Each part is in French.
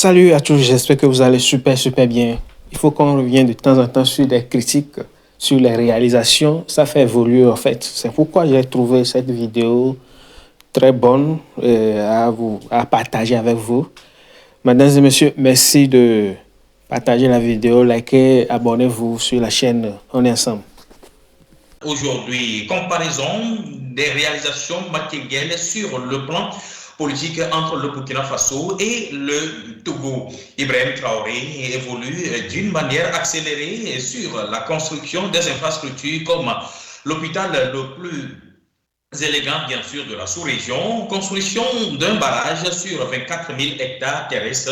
Salut à tous, j'espère que vous allez super bien. Il faut qu'on revienne de temps en temps sur des critiques, sur les réalisations. Ça fait évoluer en fait. C'est pourquoi j'ai trouvé cette vidéo très bonne à partager avec vous. Mesdames et messieurs, merci de partager la vidéo, likez, abonnez-vous sur la chaîne. On est ensemble. Aujourd'hui, comparaison des réalisations matérielles sur le plan politique entre le Burkina Faso et le Togo. Ibrahim Traoré évolue d'une manière accélérée sur la construction des infrastructures comme l'hôpital le plus élégant, bien sûr, de la sous-région, construction d'un barrage sur 24 000 hectares terrestres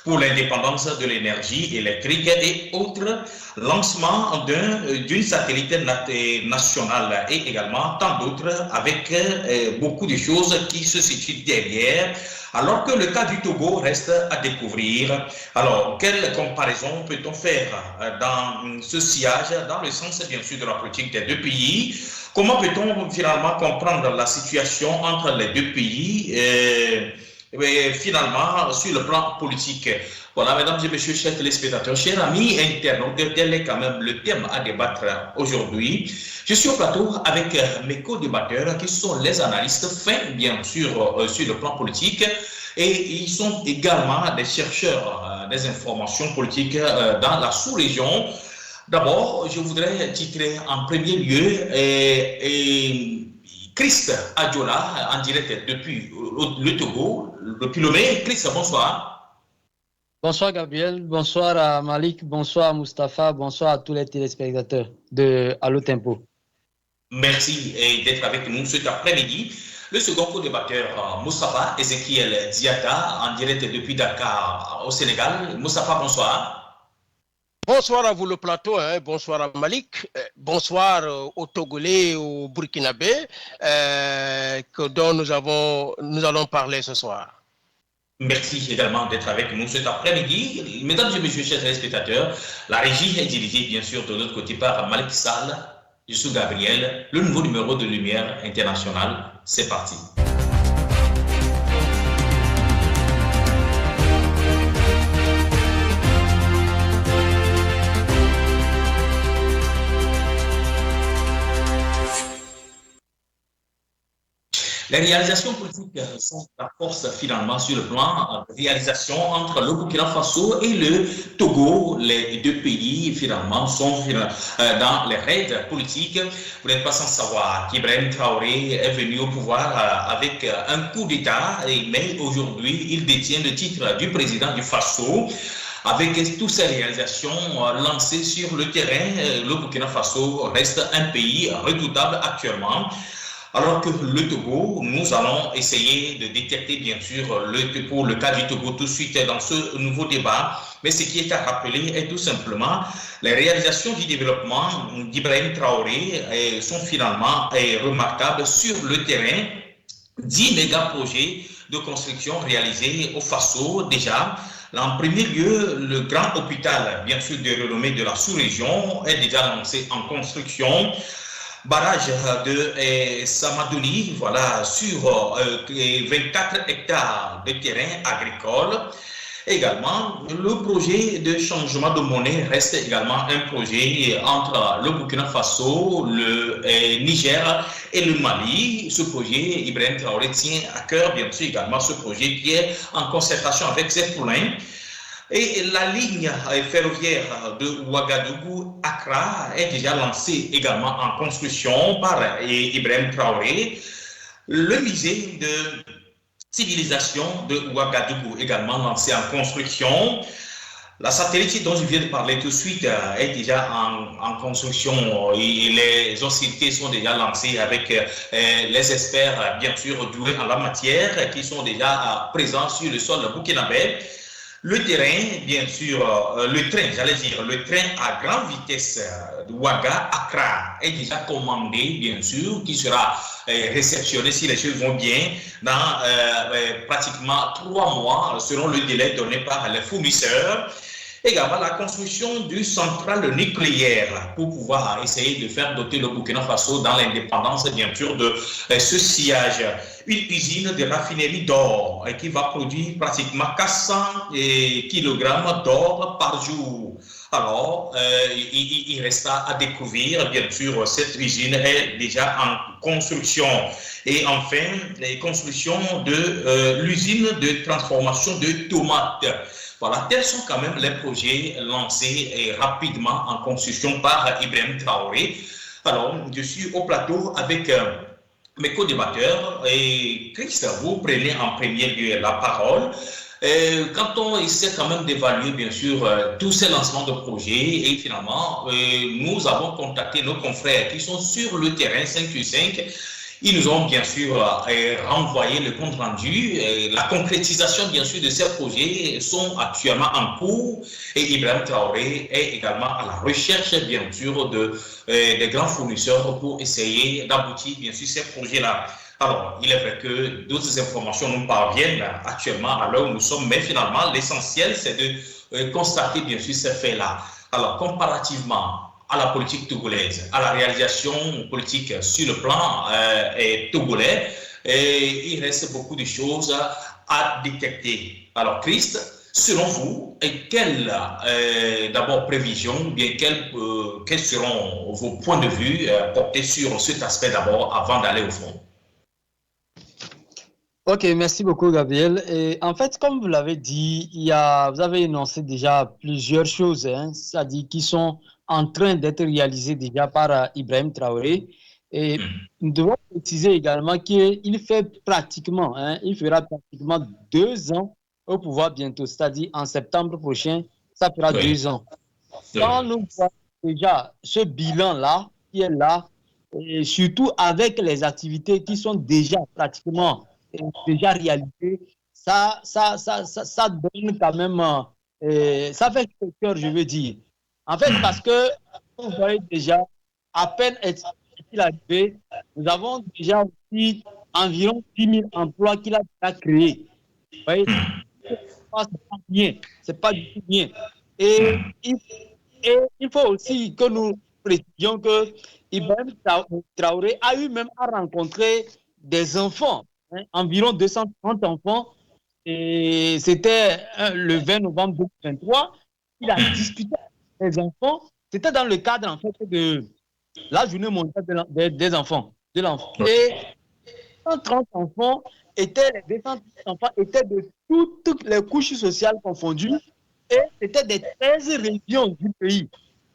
pour l'indépendance de l'énergie électrique et autres, lancement d'une satellite nationale et également tant d'autres avec beaucoup de choses qui se situent derrière, alors que le cas du Togo reste à découvrir. Alors, quelle comparaison peut-on faire dans ce sillage, dans le sens bien sûr de la politique des deux pays? Comment peut-on finalement comprendre la situation entre les deux pays finalement sur le plan politique? Voilà, mesdames et messieurs, chers téléspectateurs, chers amis internautes, tel est quand même le thème à débattre aujourd'hui. Je suis au plateau avec mes co-débatteurs qui sont les analystes fins, bien sûr, sur le plan politique, et ils sont également des chercheurs des informations politiques dans la sous-région. D'abord, je voudrais titrer en premier lieu Christ Adjola, en direct depuis le Togo, depuis Lomé. Christ, bonsoir. Bonsoir Gabriel, bonsoir à Malik, bonsoir à Mustapha, bonsoir à tous les téléspectateurs de Allo Tempo. Merci d'être avec nous cet après-midi. Le second co-débatteur, Mustapha Ezekiel Diata, en direct depuis Dakar au Sénégal. Mustapha, bonsoir. Bonsoir à vous le plateau, bonsoir à Malik, bonsoir aux Togolais, aux Burkinabés dont nous allons parler ce soir. Merci également d'être avec nous cet après-midi. Mesdames et messieurs, chers téléspectateurs, la régie est dirigée bien sûr de l'autre côté par Malik Sall. Je suis Gabriel, le nouveau numéro de Lumière Internationale. C'est parti. Les réalisations politiques sont la force finalement sur le plan de réalisation entre le Burkina Faso et le Togo. Les deux pays finalement sont dans les raids politiques. Vous n'êtes pas sans savoir qu'Ibrahim Traoré est venu au pouvoir avec un coup d'État, mais aujourd'hui il détient le titre du président du Faso. Avec toutes ces réalisations lancées sur le terrain, le Burkina Faso reste un pays redoutable actuellement. Alors que le Togo, nous allons essayer de détecter bien sûr pour le cas du Togo tout de suite dans ce nouveau débat. Mais ce qui est à rappeler est tout simplement les réalisations du développement d'Ibrahim Traoré sont finalement remarquables sur le terrain. 10 méga-projets de construction réalisés au Faso déjà. En premier lieu, le grand hôpital, bien sûr de renommée de la sous-région, est déjà lancé en construction. Barrage de Samadoni, voilà, sur 24 hectares de terrain agricole. Également, le projet de changement de monnaie reste également un projet entre le Burkina Faso, le Niger et le Mali. Ce projet, Ibrahim Traoré tient à cœur, bien sûr, également ce projet qui est en concertation avec ses poulains. Et la ligne ferroviaire de Ouagadougou-Accra est déjà lancée également en construction par Ibrahim Traoré. Le musée de civilisation de Ouagadougou également lancé en construction. La satellite dont je viens de parler tout de suite est déjà en construction et les hostilités sont déjà lancées avec les experts, bien sûr, doués en la matière, qui sont déjà présents sur le sol burkinabé. Le terrain, bien sûr, le train à grande vitesse de Ouaga-Accra est déjà commandé, bien sûr, qui sera réceptionné, si les choses vont bien, dans pratiquement 3 mois, selon le délai donné par les fournisseurs. Également, la construction d'une centrale nucléaire pour pouvoir essayer de faire doter le Burkina Faso dans l'indépendance, bien sûr, de ce sillage. Une usine de raffinerie d'or qui va produire pratiquement 400 kg d'or par jour. Alors, il reste à découvrir, bien sûr, cette usine est déjà en construction. Et enfin, la construction de l'usine de transformation de tomates. Voilà, tels sont quand même les projets lancés rapidement en construction par Ibrahim Traoré. Alors, je suis au plateau avec mes co-débatteurs. Et Chris, vous prenez en premier lieu la parole. Quand on essaie quand même d'évaluer, bien sûr, tous ces lancements de projets, et finalement, nous avons contacté nos confrères qui sont sur le terrain 5Q5. Ils nous ont bien sûr renvoyé le compte rendu. La concrétisation bien sûr de ces projets sont actuellement en cours et Ibrahim Traoré est également à la recherche bien sûr des grands fournisseurs pour essayer d'aboutir bien sûr ces projets-là. Alors, il est vrai que d'autres informations nous parviennent actuellement à l'heure où nous sommes, mais finalement l'essentiel c'est de constater bien sûr ces faits-là. Alors, comparativement à la politique togolaise, à la réalisation politique sur le plan togolais, il reste beaucoup de choses à détecter. Alors, Christ, selon vous, quelles d'abord prévisions, bien quels seront vos points de vue portés sur cet aspect d'abord avant d'aller au fond? Ok, merci beaucoup Gabriel. Et en fait, comme vous l'avez dit, vous avez énoncé déjà plusieurs choses, c'est-à-dire qui sont en train d'être réalisées déjà par Ibrahim Traoré. Et nous devons préciser également qu'il fait pratiquement, il fera pratiquement 2 ans au pouvoir bientôt, c'est-à-dire en septembre prochain, ça fera 2 ans. Quand nous voyons déjà ce bilan-là, qui est là, et surtout avec les activités qui sont déjà pratiquement déjà réalisées, ça donne quand même, ça fait cœur, je veux dire. En fait, parce que vous voyez déjà, à peine est-il arrivé, nous avons déjà aussi environ 10 000 emplois qu'il a déjà créés. Vous voyez, c'est pas du tout bien. Et il faut aussi que nous précisions que Ibrahim Traoré a eu même à rencontrer des enfants, environ 230 enfants. Et c'était le 20 novembre 2023. Il a discuté avec les enfants. C'était dans le cadre en fait de la journée mondiale des enfants. Et 130 enfants étaient de toutes les couches sociales confondues. Et c'était des 13 régions du pays.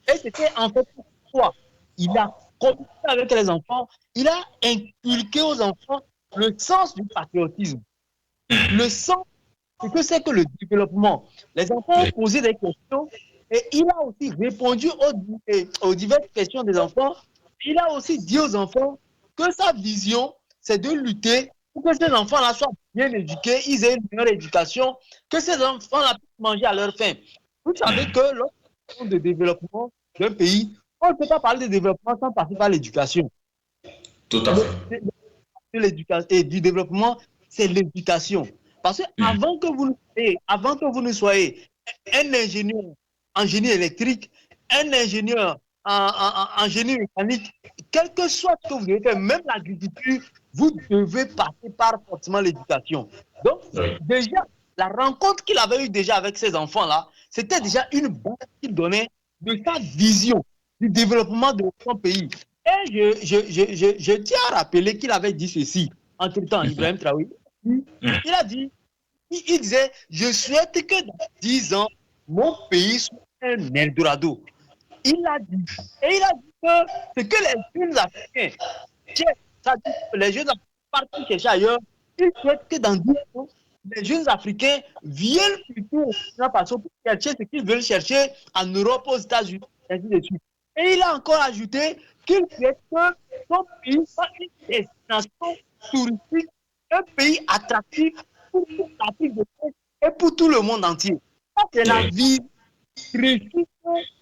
Et c'était en fait pourquoi il a communiqué avec les enfants, il a inculqué aux enfants le sens du patriotisme, le sens de ce que c'est que le développement. Les enfants ont posé des questions et il a aussi répondu aux diverses questions des enfants. Il a aussi dit aux enfants que sa vision, c'est de lutter pour que ces enfants-là soient bien éduqués, ils aient une meilleure éducation, que ces enfants-là puissent manger à leur faim. Vous savez que lorsqu'on parle de développement d'un pays, on ne peut pas parler de développement sans passer par l'éducation. Tout à fait. Et du développement, c'est l'éducation. Parce que avant que vous ne soyez un ingénieur en génie électrique, un ingénieur en génie mécanique, quel que soit ce que vous devez faire, même l'agriculture, vous devez passer par forcément l'éducation. Donc, déjà, la rencontre qu'il avait eue déjà avec ces enfants-là, c'était déjà une base qu'il donnait de sa vision du développement de son pays. Et je tiens à rappeler qu'il avait dit ceci, entre-temps, Ibrahim Traoré. Il a dit, il disait, je souhaite que dans 10 ans, mon pays soit un Eldorado. Il a dit. Et il a dit que ce que les jeunes Africains cherchent, les jeunes Africains partent chercher ailleurs, il souhaite que dans 10 ans, les jeunes Africains viennent plutôt au Burkina Faso pour chercher ce qu'ils veulent chercher en Europe, aux États-Unis, ainsi de suite. Et il a encore ajouté qu'il souhaite que son pays soit une destination touristique, un pays attractif pour toute l'Afrique de l'Ouest et pour tout le monde entier. Ça, c'est la vie précise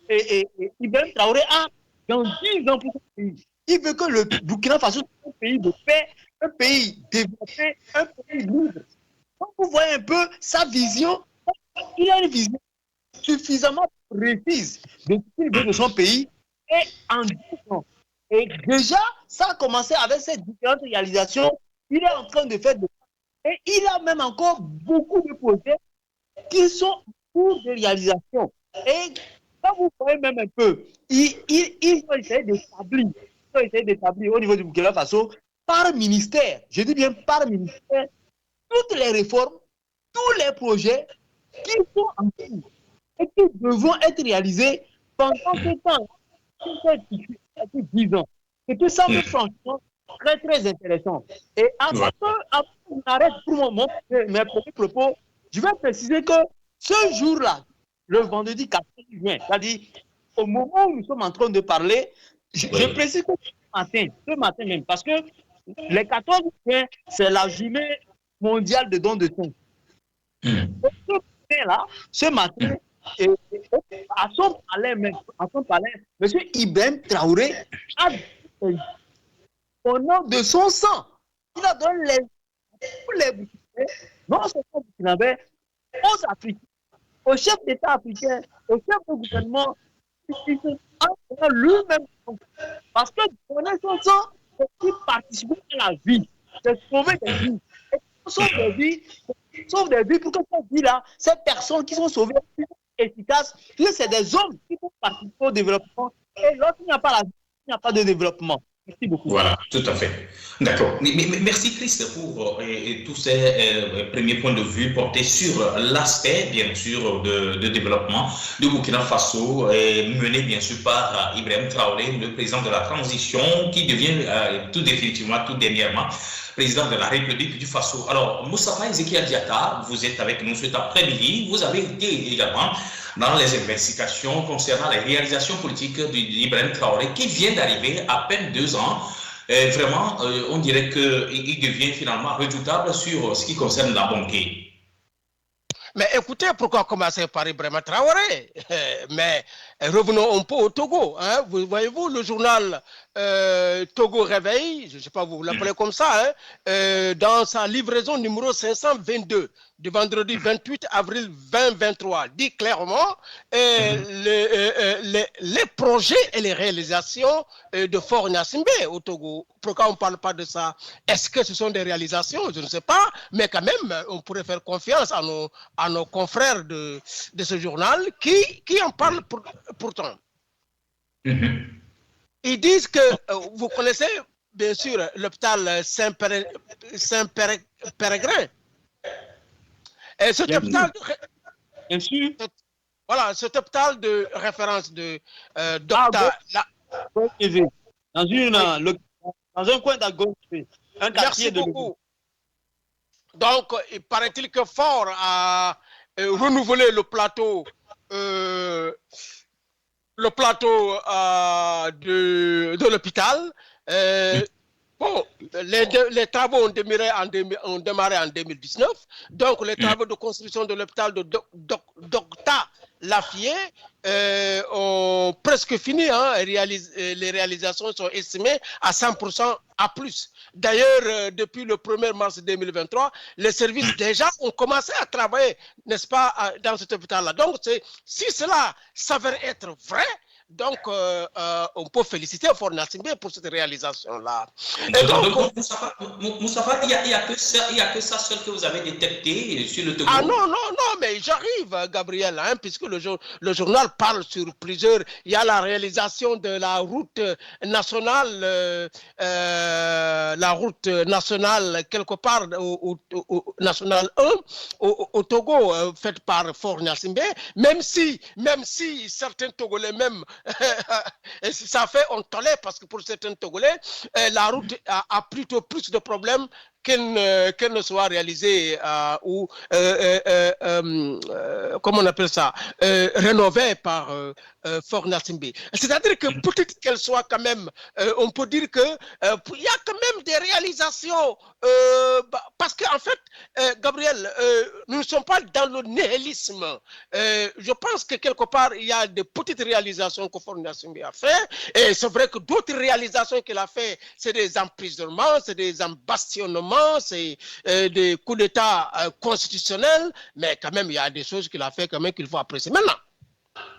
et Ibrahim Traoré a dans 10 ans pour son pays. Il veut que le Burkina Faso soit un pays de paix, un pays développé, un pays libre. Quand vous voyez un peu sa vision, il a une vision suffisamment précise de ce qu'il veut de son pays et en 10 ans. Et déjà, ça a commencé avec ces différentes réalisations. Il est en train de faire et il a même encore beaucoup de projets qui sont en cours de réalisation. Et quand vous voyez même un peu, ils ont essayé d'établir au niveau du Burkina Faso, par ministère, je dis bien par ministère, toutes les réformes, tous les projets qui sont en cours et qui devront être réalisés pendant ce temps, 10 ans. Et tout ça me franchement très très intéressant. Et avant qu'on arrête pour mes premiers propos, je vais préciser que ce jour-là, le vendredi 14 juin, c'est-à-dire au moment où nous sommes en train de parler, je précise que ce matin même, parce que le 14 juin, c'est la journée mondiale de don de sang. Ce matin, à son palais même, M. Ibrahim Traoré a dit au nom de son sang, il a donné tous les Burkinabés, non seulement Burkinabés, aux Africains, aux chefs d'État africains, aux chefs de gouvernement, lui-même. Parce que donner son sang, c'est aussi participer à la vie, c'est sauver des vies. Sauve des vies pour que ces vies-là, ces personnes qui sont sauvées, efficaces, c'est des hommes qui vont participer au développement. Et lorsqu'il n'y a pas la vie, il n'y a pas de développement. Merci beaucoup. Voilà, tout à fait. D'accord. Mais merci Christ pour tous ces premiers points de vue portés sur l'aspect, bien sûr, de développement du Burkina Faso, mené bien sûr par Ibrahim Traoré, le président de la transition, qui devient tout définitivement, tout dernièrement, président de la République du Faso. Alors, Moustapha Ezekiel Diatta, vous êtes avec nous cet après-midi. Vous avez été également dans les investigations concernant les réalisations politiques d'Ibrahim Traoré, qui vient d'arriver à peine 2 ans. Vraiment, on dirait qu'il devient finalement redoutable sur ce qui concerne la banquée. Mais écoutez, pourquoi commencer par Ibrahim Traoré? Mais revenons un peu au Togo. Hein. Voyez-vous, le journal Togo Réveil, je ne sais pas, vous l'appelez comme ça, hein, dans sa livraison numéro 522 du vendredi 28 avril 2023, dit clairement les projets et les réalisations de Fort Gnassingbé au Togo. Pourquoi on ne parle pas de ça? Est-ce que ce sont des réalisations? Je ne sais pas, mais quand même, on pourrait faire confiance à nos confrères de ce journal qui en parlent pourtant. Ils disent que, vous connaissez bien sûr l'hôpital Saint-Péregrin. Et cet hôpital, bien sûr. Voilà, cet hôpital de référence de Docteur. Dans un coin d'Agone, un quartier de beaucoup. Donc, il paraît-il que Fort a renouvelé le plateau de l'hôpital. Bon, les travaux ont démarré en 2019. Donc, les travaux de construction de l'hôpital de Docta Lafié ont presque fini. Hein, les réalisations sont estimées à 100% à plus. D'ailleurs, depuis le 1er mars 2023, les services déjà ont commencé à travailler, n'est-ce pas, dans cet hôpital-là. Donc, si cela s'avère être vrai, donc, on peut féliciter Fort Gnassingbé pour cette réalisation-là. Donc, Moustapha, il n'y a que ça seul que vous avez détecté sur le Togo. Ah non, mais j'arrive, Gabriel, hein, puisque le journal parle sur plusieurs. Il y a la réalisation de la route nationale, quelque part au National 1, au Togo, faite par Fort Gnassingbé, même si certains Togolais même ça fait on tolère parce que pour certains Togolais, la route a plutôt plus de problèmes qu'elle ne soit réalisée ou comment on appelle ça, rénovée par Fort Gnassingbé. C'est-à-dire que peut-être qu'elle soit quand même, on peut dire que il y a quand même des réalisations parce qu'en fait, Gabriel, nous ne sommes pas dans le nihilisme. Je pense que quelque part, il y a des petites réalisations que Fort Gnassingbé a fait. Et c'est vrai que d'autres réalisations qu'il a fait, c'est des emprisonnements, c'est des embastionnements, c'est des coups d'État constitutionnels. Mais quand même, il y a des choses qu'il a fait quand même qu'il faut apprécier. Maintenant,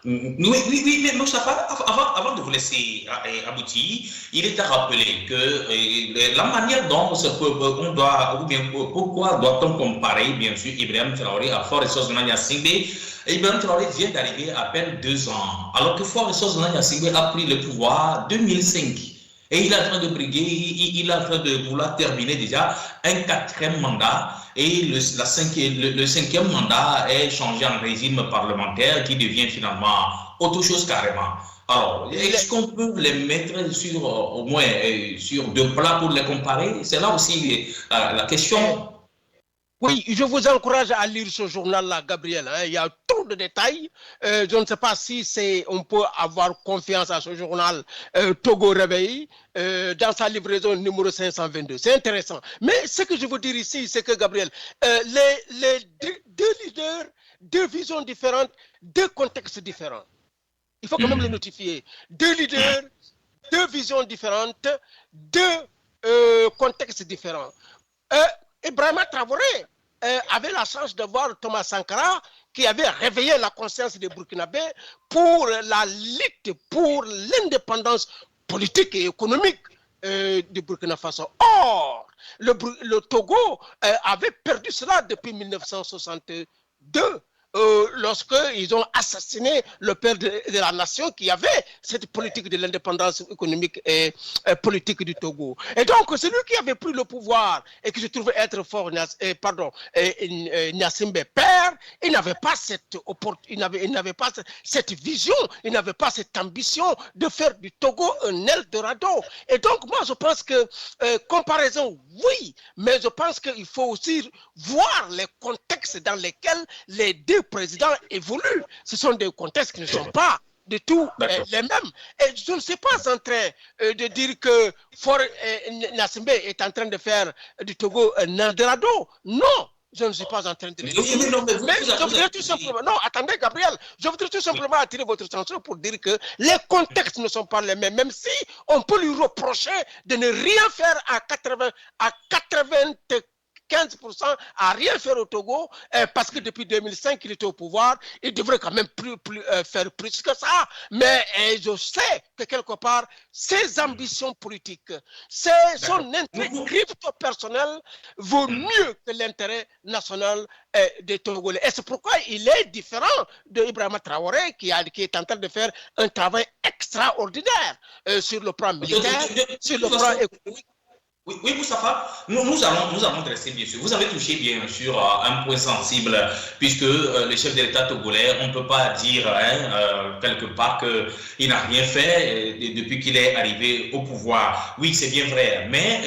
Oui, mais Moustapha, avant de vous laisser aboutir, il est à rappeler que la manière dont on doit, ou bien pourquoi doit-on comparer, bien sûr, Ibrahim Traoré à Faure Sozona Gnassingbé. Ibrahim Traoré vient d'arriver à peine 2 ans, alors que Faure Sozona Gnassingbé a pris le pouvoir en 2005. Et il est en train de briguer, il est en train de vouloir terminer déjà un 4e mandat. Et le 5e mandat est changé en régime parlementaire qui devient finalement autre chose carrément. Alors, est-ce qu'on peut les mettre sur au moins sur 2 plats pour les comparer? C'est là aussi la question. Oui, je vous encourage à lire ce journal-là, Gabriel. Il y a trop de détails. Je ne sais pas si on peut avoir confiance à ce journal Togo Réveil dans sa livraison numéro 522. C'est intéressant. Mais ce que je veux dire ici, c'est que, Gabriel, les deux leaders, 2 visions différentes, 2 contextes différents. Il faut quand même le notifier. 2 leaders, 2 visions différentes, 2 contextes différents. Ibrahim Traoré avait la chance de voir Thomas Sankara qui avait réveillé la conscience des Burkinabés pour la lutte pour l'indépendance politique et économique du Burkina Faso. Or, le Togo avait perdu cela depuis 1962. Lorsqu'ils ont assassiné le père de la nation qui avait cette politique de l'indépendance économique et politique du Togo. Et donc, celui qui avait pris le pouvoir et qui se trouvait être fort, Gnassingbé père, il n'avait pas cette vision, il n'avait pas cette ambition de faire du Togo un Eldorado. Et donc, moi, je pense que, comparaison, oui, mais je pense qu'il faut aussi voir les contextes dans lesquels les 2 présidents évoluent. Ce sont des contextes qui ne sont pas du tout les mêmes. Et je ne suis pas en train de dire que Faure Gnassingbé est en train de faire du Togo un Eldorado. Non, je ne suis pas en train de dire. Mais je voudrais tout simplement... Non, attendez, Gabriel. Je voudrais tout simplement attirer votre attention pour dire que les contextes ne sont pas les mêmes. Même si on peut lui reprocher de ne rien faire à 95% à rien faire au Togo parce que depuis 2005 il était au pouvoir, il devrait quand même faire plus que ça. Mais je sais que quelque part ses ambitions politiques, son intérêt crypto personnel vaut mieux que l'intérêt national des Togolais. Et c'est pourquoi il est différent de Ibrahim Traoré qui est en train de faire un travail extraordinaire sur le plan militaire, sur le plan économique. Oui, Moustapha, nous allons dresser, bien sûr. Vous avez touché, bien sûr, un point sensible, puisque le chef de l'État togolais, on ne peut pas dire quelque part qu'il n'a rien fait depuis qu'il est arrivé au pouvoir. Oui, c'est bien vrai, mais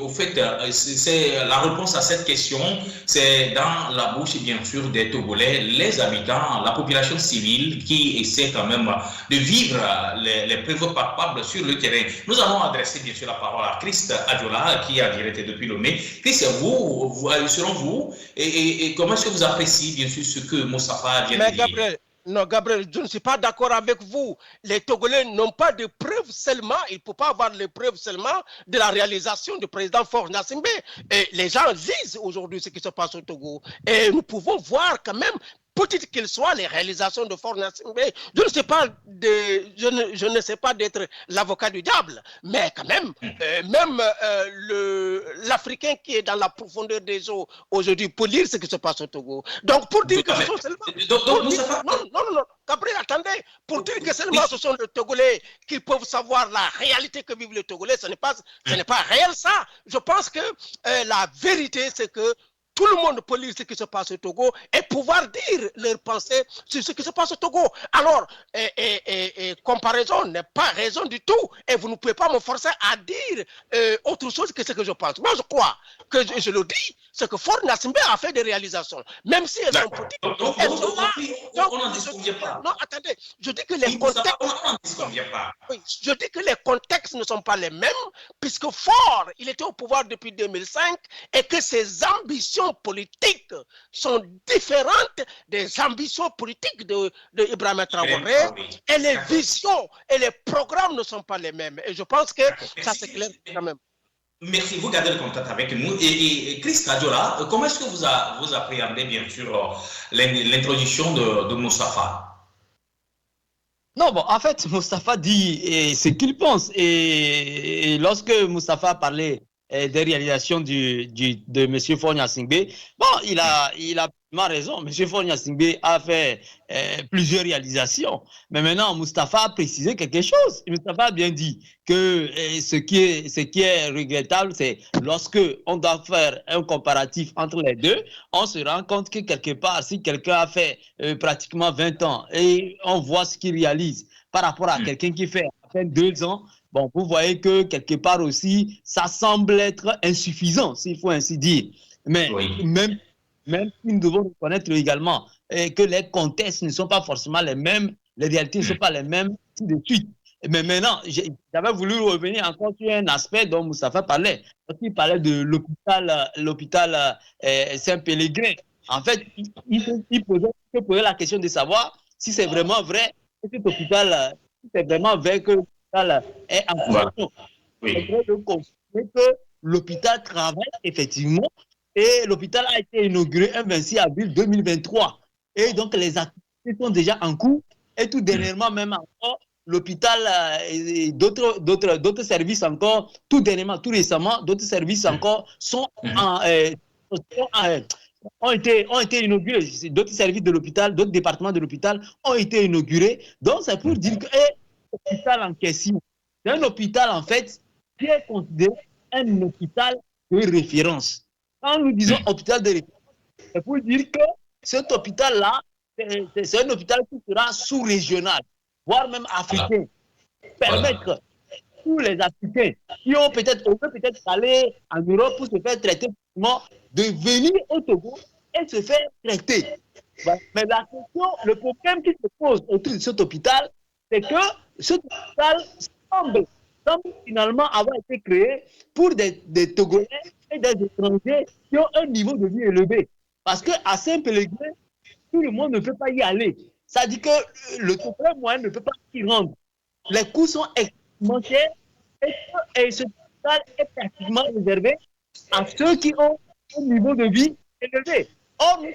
au fait, c'est la réponse à cette question, c'est dans la bouche, bien sûr, des Togolais, les habitants, la population civile qui essaie quand même de vivre les preuves palpables sur le terrain. Nous allons adresser, bien sûr, la parole à Christ Adjola, qui a directé depuis Lomé. Christ, selon vous, et comment est-ce que vous appréciez, bien sûr, ce que Moustapha vient de dire? Non, Gabriel, je ne suis pas d'accord avec vous. Les Togolais n'ont pas de preuves seulement, il ne faut pas avoir les preuves seulement de la réalisation du président Faure Gnassingbé. Et les gens lisent aujourd'hui ce qui se passe au Togo. Et nous pouvons voir quand même, petites qu'elles soient, les réalisations de Faure Gnassingbé. Je ne sais pas d'être l'avocat du diable, mais quand même, l'Africain qui est dans la profondeur des eaux aujourd'hui peut lire ce qui se passe au Togo. Donc pour dire que ce sont seulement... Non, Gabriel, attendez. Pour dire que seulement ce sont les Togolais qui peuvent savoir la réalité que vivent les Togolais, ce n'est pas réel ça. Je pense que la vérité, c'est que tout le monde peut lire ce qui se passe au Togo et pouvoir dire leurs pensées sur ce qui se passe au Togo. Alors, comparaison n'est pas raison du tout. Et vous ne pouvez pas me forcer à dire autre chose que ce que je pense. Moi, je crois que je le dis, c'est que Faure Gnassingbé a fait des réalisations. Même si elles sont petites, elles sont là. On n'en disconvient pas. Non, attendez. Je dis que les contextes... On n'en disconvient pas. Oui, je dis que les contextes ne sont pas les mêmes, puisque Faure, il était au pouvoir depuis 2005 et que ses ambitions politiques sont différentes des ambitions politiques de Ibrahim Traoré, et les visions et les programmes ne sont pas les mêmes. Et je pense que ça c'est clair quand même. Merci, vous gardez le contact avec nous. Et Christ Adjola, comment est-ce que vous appréhendez bien sûr l'introduction de Moustapha? Non, bon, en fait, Moustapha dit ce qu'il pense. Et lorsque Moustapha a parlé des réalisations de M. Fonia Singbe, bon, il a absolument raison. M. Fonia Singbe a fait plusieurs réalisations. Mais maintenant, Moustapha a précisé quelque chose. Moustapha a bien dit que ce qui est regrettable, c'est lorsque on doit faire un comparatif entre les deux, on se rend compte que quelque part, si quelqu'un a fait pratiquement 20 ans et on voit ce qu'il réalise par rapport à quelqu'un qui fait à peine 2 ans, bon, vous voyez que quelque part aussi, ça semble être insuffisant, s'il faut ainsi dire. Mais même si nous devons reconnaître également que les contextes ne sont pas forcément les mêmes, les réalités ne sont pas les mêmes, ainsi de suite. Mais maintenant, j'avais voulu revenir encore sur un aspect dont Moustapha parlait. Il parlait de l'hôpital Saint-Pélégrin. En fait, il posait la question de savoir si c'est vraiment vrai que cet hôpital, si c'est vraiment vrai que l'hôpital est en fonction. C'est vrai de confirmer que l'hôpital travaille effectivement et l'hôpital a été inauguré un 26 avril 2023. Et donc, les activités sont déjà en cours et tout dernièrement, même encore, l'hôpital et d'autres services encore, tout dernièrement, tout récemment, d'autres services encore ont été inaugurés. D'autres services de l'hôpital, d'autres départements de l'hôpital ont été inaugurés. Donc, c'est pour dire que l'hôpital en question, c'est un hôpital, en fait, qui est considéré un hôpital de référence. Quand nous disons hôpital de référence, c'est pour dire que cet hôpital-là, c'est un hôpital qui sera sous-régional, voire même africain. Permettre tous les Africains qui ont peut-être aller en Europe pour se faire traiter, de venir au Togo et se faire traiter. Mais la question, le problème qui se pose autour de cet hôpital, c'est que cet hôpital semble finalement avoir été créé pour des Togolais et des étrangers qui ont un niveau de vie élevé. Parce qu'à Saint-Pélégrin, tout le monde ne peut pas y aller. Ça dit que le Togolais moyen ne peut pas s'y rendre. Les coûts sont extrêmement chers et ce hôpital est pratiquement réservé à ceux qui ont un niveau de vie élevé. Or, nous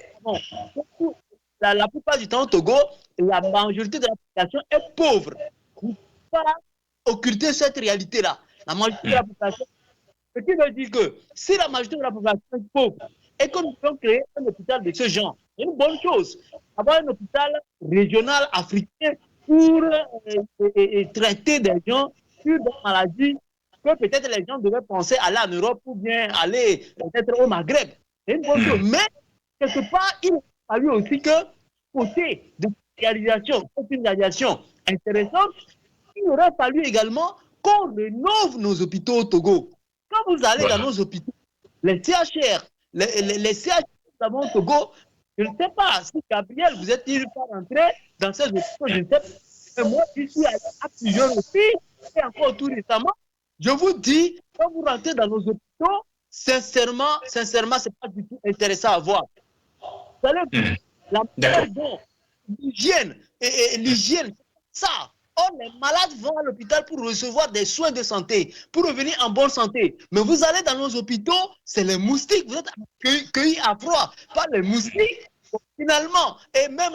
savons, la plupart du temps au Togo, la majorité de la population est pauvre. Il ne faut pas occulter cette réalité-là. La majorité de la population, ce qui veut dire que si la majorité de la population est pauvre et que nous pouvons créer un hôpital de ce genre, c'est une bonne chose. Avoir un hôpital régional africain pour traiter des gens sur des maladies que peut-être les gens devaient penser aller en Europe ou bien aller peut-être au Maghreb. C'est une bonne chose. Mais, quelque part, il a fallu aussi que, côté de réalisation, une réalisation intéressante, il aurait fallu également qu'on rénove nos hôpitaux au Togo. Quand vous allez dans nos hôpitaux, les CHR, les CHR au Togo, je ne sais pas si Gabriel, vous êtes-il pas rentré dans ces hôpitaux, je ne sais pas. Mais moi, je suis allé à plusieurs reprises et encore tout récemment. Je vous dis, quand vous rentrez dans nos hôpitaux, sincèrement, ce n'est pas du tout intéressant à voir. Vous savez, la manière dont l'hygiène, l'hygiène, ça. Or, les malades vont à l'hôpital pour recevoir des soins de santé, pour revenir en bonne santé. Mais vous allez dans nos hôpitaux, c'est les moustiques. Vous êtes cueillis à froid par les moustiques. Finalement, et même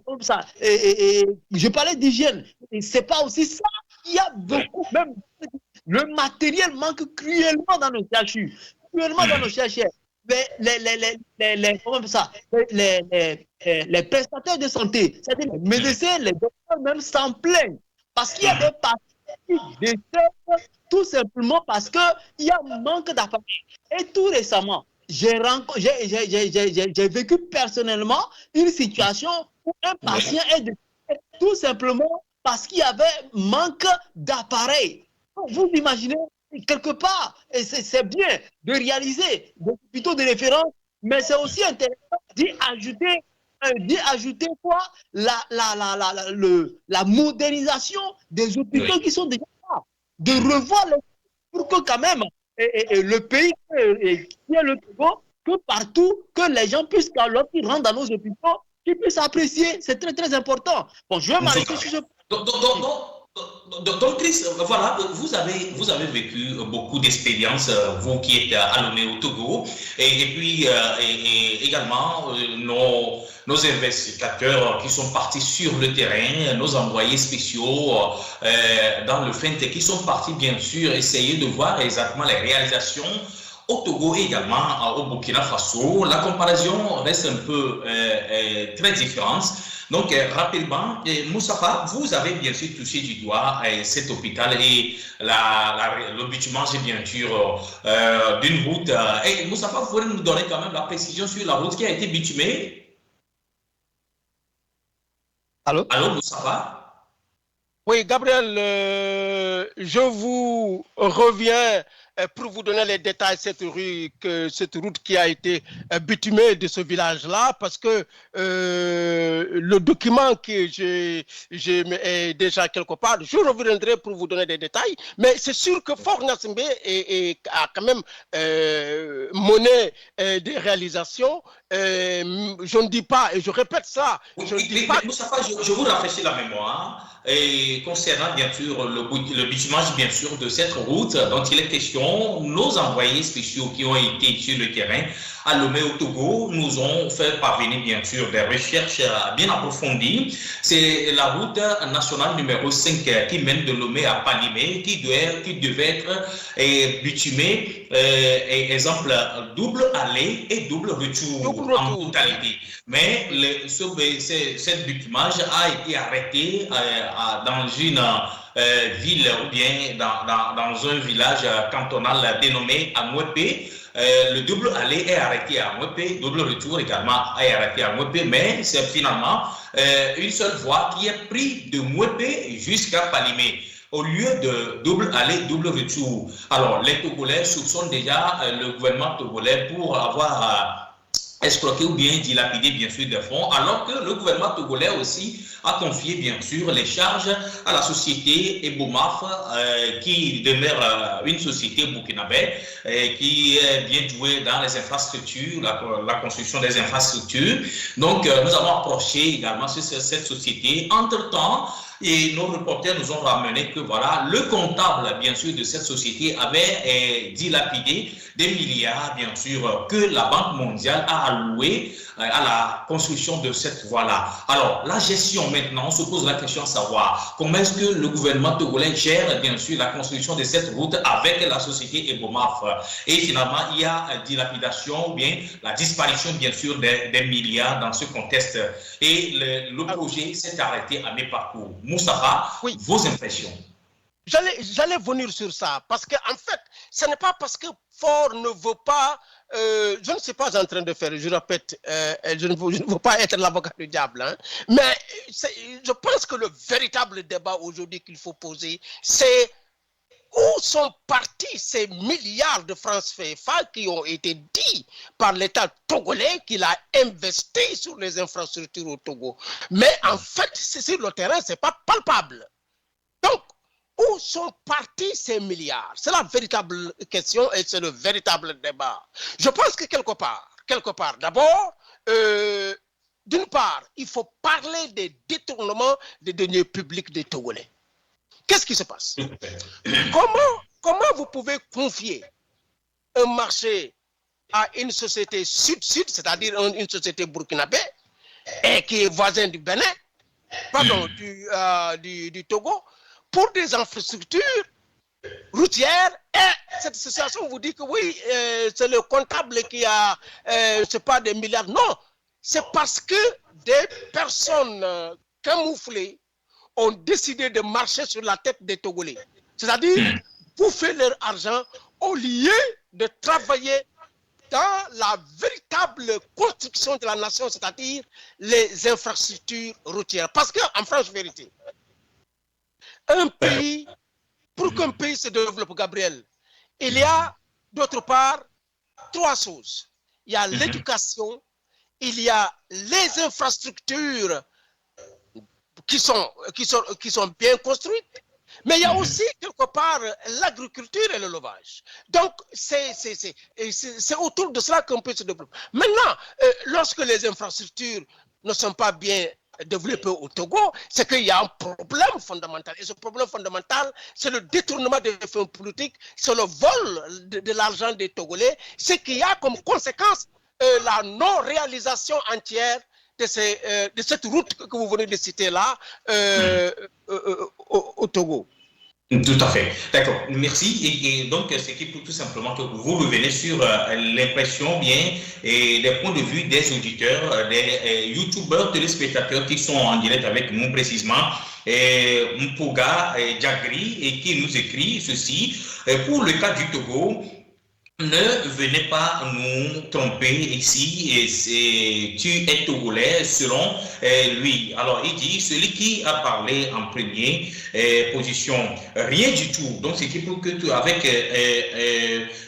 comme ça, je parlais d'hygiène, c'est pas aussi ça. Il y a beaucoup, même le matériel manque cruellement dans nos CHU, cruellement dans nos CHR. Les prestataires de santé, c'est-à-dire les médecins, les docteurs même s'en plaignent parce qu'il y a des patients qui décèdent tout simplement parce qu'il y a un manque d'appareils. Et tout récemment, j'ai vécu personnellement une situation où un patient est décédé tout simplement parce qu'il y avait manque d'appareils. Vous imaginez, quelque part, et c'est bien de réaliser des hôpitaux de référence, mais c'est aussi intéressant d'y ajouter quoi, la modernisation des hôpitaux qui sont déjà là, de revoir pour que quand même le pays qui est le Togo, que partout, que les gens puissent, lorsqu'ils rentrent dans nos hôpitaux, qu'ils puissent apprécier. C'est très, très important. Bon, je vais m'arrêter sur ce point. Donc, Chris, voilà, vous avez vécu beaucoup d'expériences, vous qui êtes allumé au Togo, et puis également nos investigateurs qui sont partis sur le terrain, nos envoyés spéciaux dans le FENTE qui sont partis, bien sûr, essayer de voir exactement les réalisations au Togo et également au Burkina Faso. La comparaison reste un peu très différente. Donc, rapidement, Moustapha, vous avez bien sûr touché du doigt cet hôpital et le bitumage, bien sûr, d'une route. Et Moustapha, vous pouvez nous donner quand même la précision sur la route qui a été bitumée? Allô? Allô, Moustapha? Oui, Gabriel, je vous reviens pour vous donner les détails de cette route qui a été bitumée de ce village-là, parce que le document que j'ai déjà quelque part, je reviendrai pour vous donner des détails, mais c'est sûr que Fort Nassimbe a quand même mené des réalisations. Je ne dis pas, et je répète ça, je ne dis pas... Moustapha, je vous rafraîchis la mémoire. Et concernant bien sûr le bitumage bien sûr de cette route dont il est question, nos envoyés spéciaux qui ont été sur le terrain à Lomé au Togo nous ont fait parvenir bien sûr des recherches bien approfondies. C'est la route nationale numéro 5 qui mène de Lomé à Palimé qui devait être bitumée, exemple double aller et double retour en totalité. Mais cette bitumage a été arrêté dans une ville ou bien dans un village cantonal dénommé Amwepé. Le double aller est arrêté à Amwepé, double retour également est arrêté à Amwepé, mais c'est finalement une seule voie qui est prise de Mwepé jusqu'à Palimé, au lieu de double aller, double retour. Alors, les Togolais soupçonnent déjà le gouvernement togolais pour avoir escroquer ou bien dilapider bien sûr des fonds, alors que le gouvernement togolais aussi a confié bien sûr les charges à la société Ebomaf qui demeure une société burkinabé qui est bien douée dans les infrastructures, la construction des infrastructures. Donc nous avons approché également cette société. Entre-temps, et nos reporters nous ont ramené que voilà, le comptable, bien sûr, de cette société avait dilapidé des milliards, bien sûr, que la Banque mondiale a alloué à la construction de cette voie-là. Alors, la gestion maintenant, on se pose la question de savoir comment est-ce que le gouvernement togolais gère, bien sûr, la construction de cette route avec la société Ebomaf. Et finalement, il y a dilapidation ou bien la disparition, bien sûr, des milliards dans ce contexte. Et le projet s'est arrêté à mi-parcours. Moustapha, oui, vos impressions? J'allais venir sur ça, parce qu'en fait, ce n'est pas parce que Fort ne veut pas, je ne suis pas en train de faire, je répète, je ne veux pas être l'avocat du diable, hein, mais je pense que le véritable débat aujourd'hui qu'il faut poser, c'est où sont partis ces milliards de francs CFA qui ont été dits par l'État togolais qu'il a investi sur les infrastructures au Togo. Mais en fait, sur le terrain, ce n'est pas palpable. Donc, où sont partis ces milliards? C'est la véritable question et c'est le véritable débat. Je pense que quelque part, d'abord, d'une part, il faut parler des détournements des deniers publics des Togolais. Qu'est-ce qui se passe? Comment vous pouvez confier un marché à une société sud-sud, c'est-à-dire une société burkinabé, et qui est voisin du Bénin, pardon, du Togo, pour des infrastructures routières? Et cette situation vous dit que oui, c'est le comptable qui a, c'est pas des milliards. Non, c'est parce que des personnes camouflées ont décidé de marcher sur la tête des Togolais. C'est-à-dire bouffer leur argent au lieu de travailler dans la véritable construction de la nation, c'est-à-dire les infrastructures routières. Parce qu'en franche vérité, un pays, pour qu'un pays se développe, Gabriel, il y a d'autre part trois choses. Il y a l'éducation, il y a les infrastructures qui sont bien construites, mais il y a aussi quelque part l'agriculture et l'élevage. Donc, c'est autour de cela qu'on peut se développer. Maintenant, lorsque les infrastructures ne sont pas bien développé au Togo, c'est qu'il y a un problème fondamental. Et ce problème fondamental, c'est le détournement des fonds politiques, c'est le vol de l'argent des Togolais, ce qui a comme conséquence la non-réalisation entière de cette route que vous venez de citer là au Togo. Tout à fait. D'accord. Merci. Et donc, ce qui prouve tout simplement que vous revenez sur l'impression bien et des points de vue des auditeurs, des youtubeurs, téléspectateurs qui sont en direct avec nous précisément. Mpuga Diagri et qui nous écrit ceci. Pour le cas du Togo, ne venez pas nous tromper ici, tu es togolais selon lui. Alors il dit, celui qui a parlé en premier position, rien du tout. Donc c'est qui prouve que avec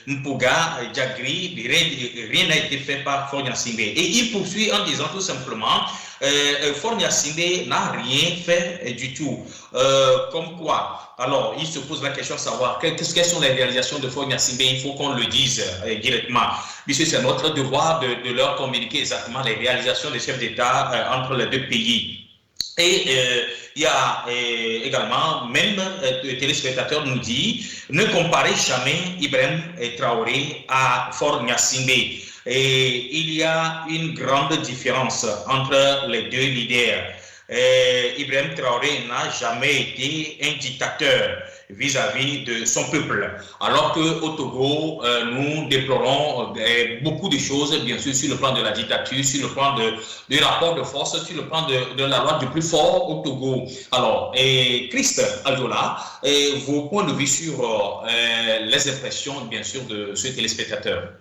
Mpuga Diagri, rien n'a été fait par Faure Gnassingbé. Et il poursuit en disant tout simplement, Faure Gnassingbé n'a rien fait du tout. Comme quoi? Alors, il se pose la question de savoir quelles sont les réalisations de Faure Gnassingbé. Il faut qu'on le dise directement, puisque c'est notre devoir de leur communiquer exactement les réalisations des chefs d'État entre les deux pays. Et il y a également, même le téléspectateur nous dit, ne comparez jamais Ibrahim Traoré à Faure Gnassingbé. Et il y a une grande différence entre les deux leaders. Ibrahim Traoré n'a jamais été un dictateur vis-à-vis de son peuple. Alors qu'au Togo, nous déplorons beaucoup de choses, bien sûr, sur le plan de la dictature, sur le plan du rapport de force, sur le plan de la loi du plus fort au Togo. Alors, Christ Aldola, vos points de vue sur les impressions, bien sûr, de ce téléspectateur.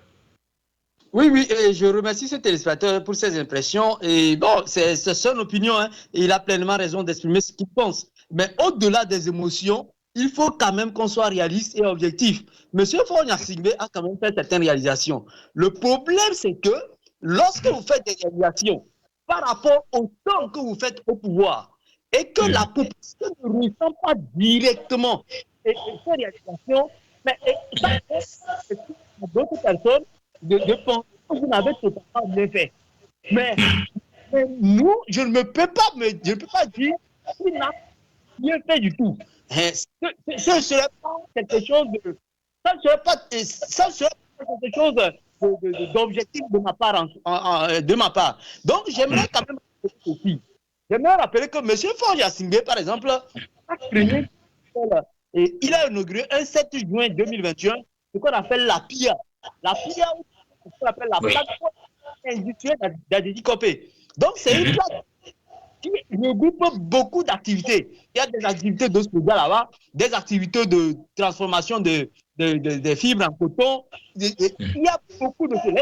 Oui, et je remercie ce téléspectateur pour ses impressions. Et bon, c'est son opinion, hein, et il a pleinement raison d'exprimer ce qu'il pense. Mais au-delà des émotions, il faut quand même qu'on soit réaliste et objectif. Monsieur Faure Gnassingbé a quand même fait certaines réalisations. Le problème, c'est que lorsque vous faites des réalisations par rapport au temps que vous faites au pouvoir et que la population ne ressent pas directement ces réalisations, mais ça fait d'autres personnes de penser que vous n'avez totalement bien fait. Mais nous, je ne peux pas dire qu'il n'a rien fait du tout. Ce ne serait pas quelque chose d'objectif de ma part. Donc, j'aimerais quand même aussi. J'aimerais rappeler que M. Faure Gnassingbé, par exemple, a créé et il a inauguré un 7 juin 2021 ce qu'on appelle la PIA. La PIA, ce qu'on appelle la plateforme industrielle d'Adédi-Copé. Donc, c'est une plateforme qui regroupe beaucoup d'activités. Il y a des activités de soja là-bas, des activités de transformation des fibres en coton. Il y a beaucoup de choses,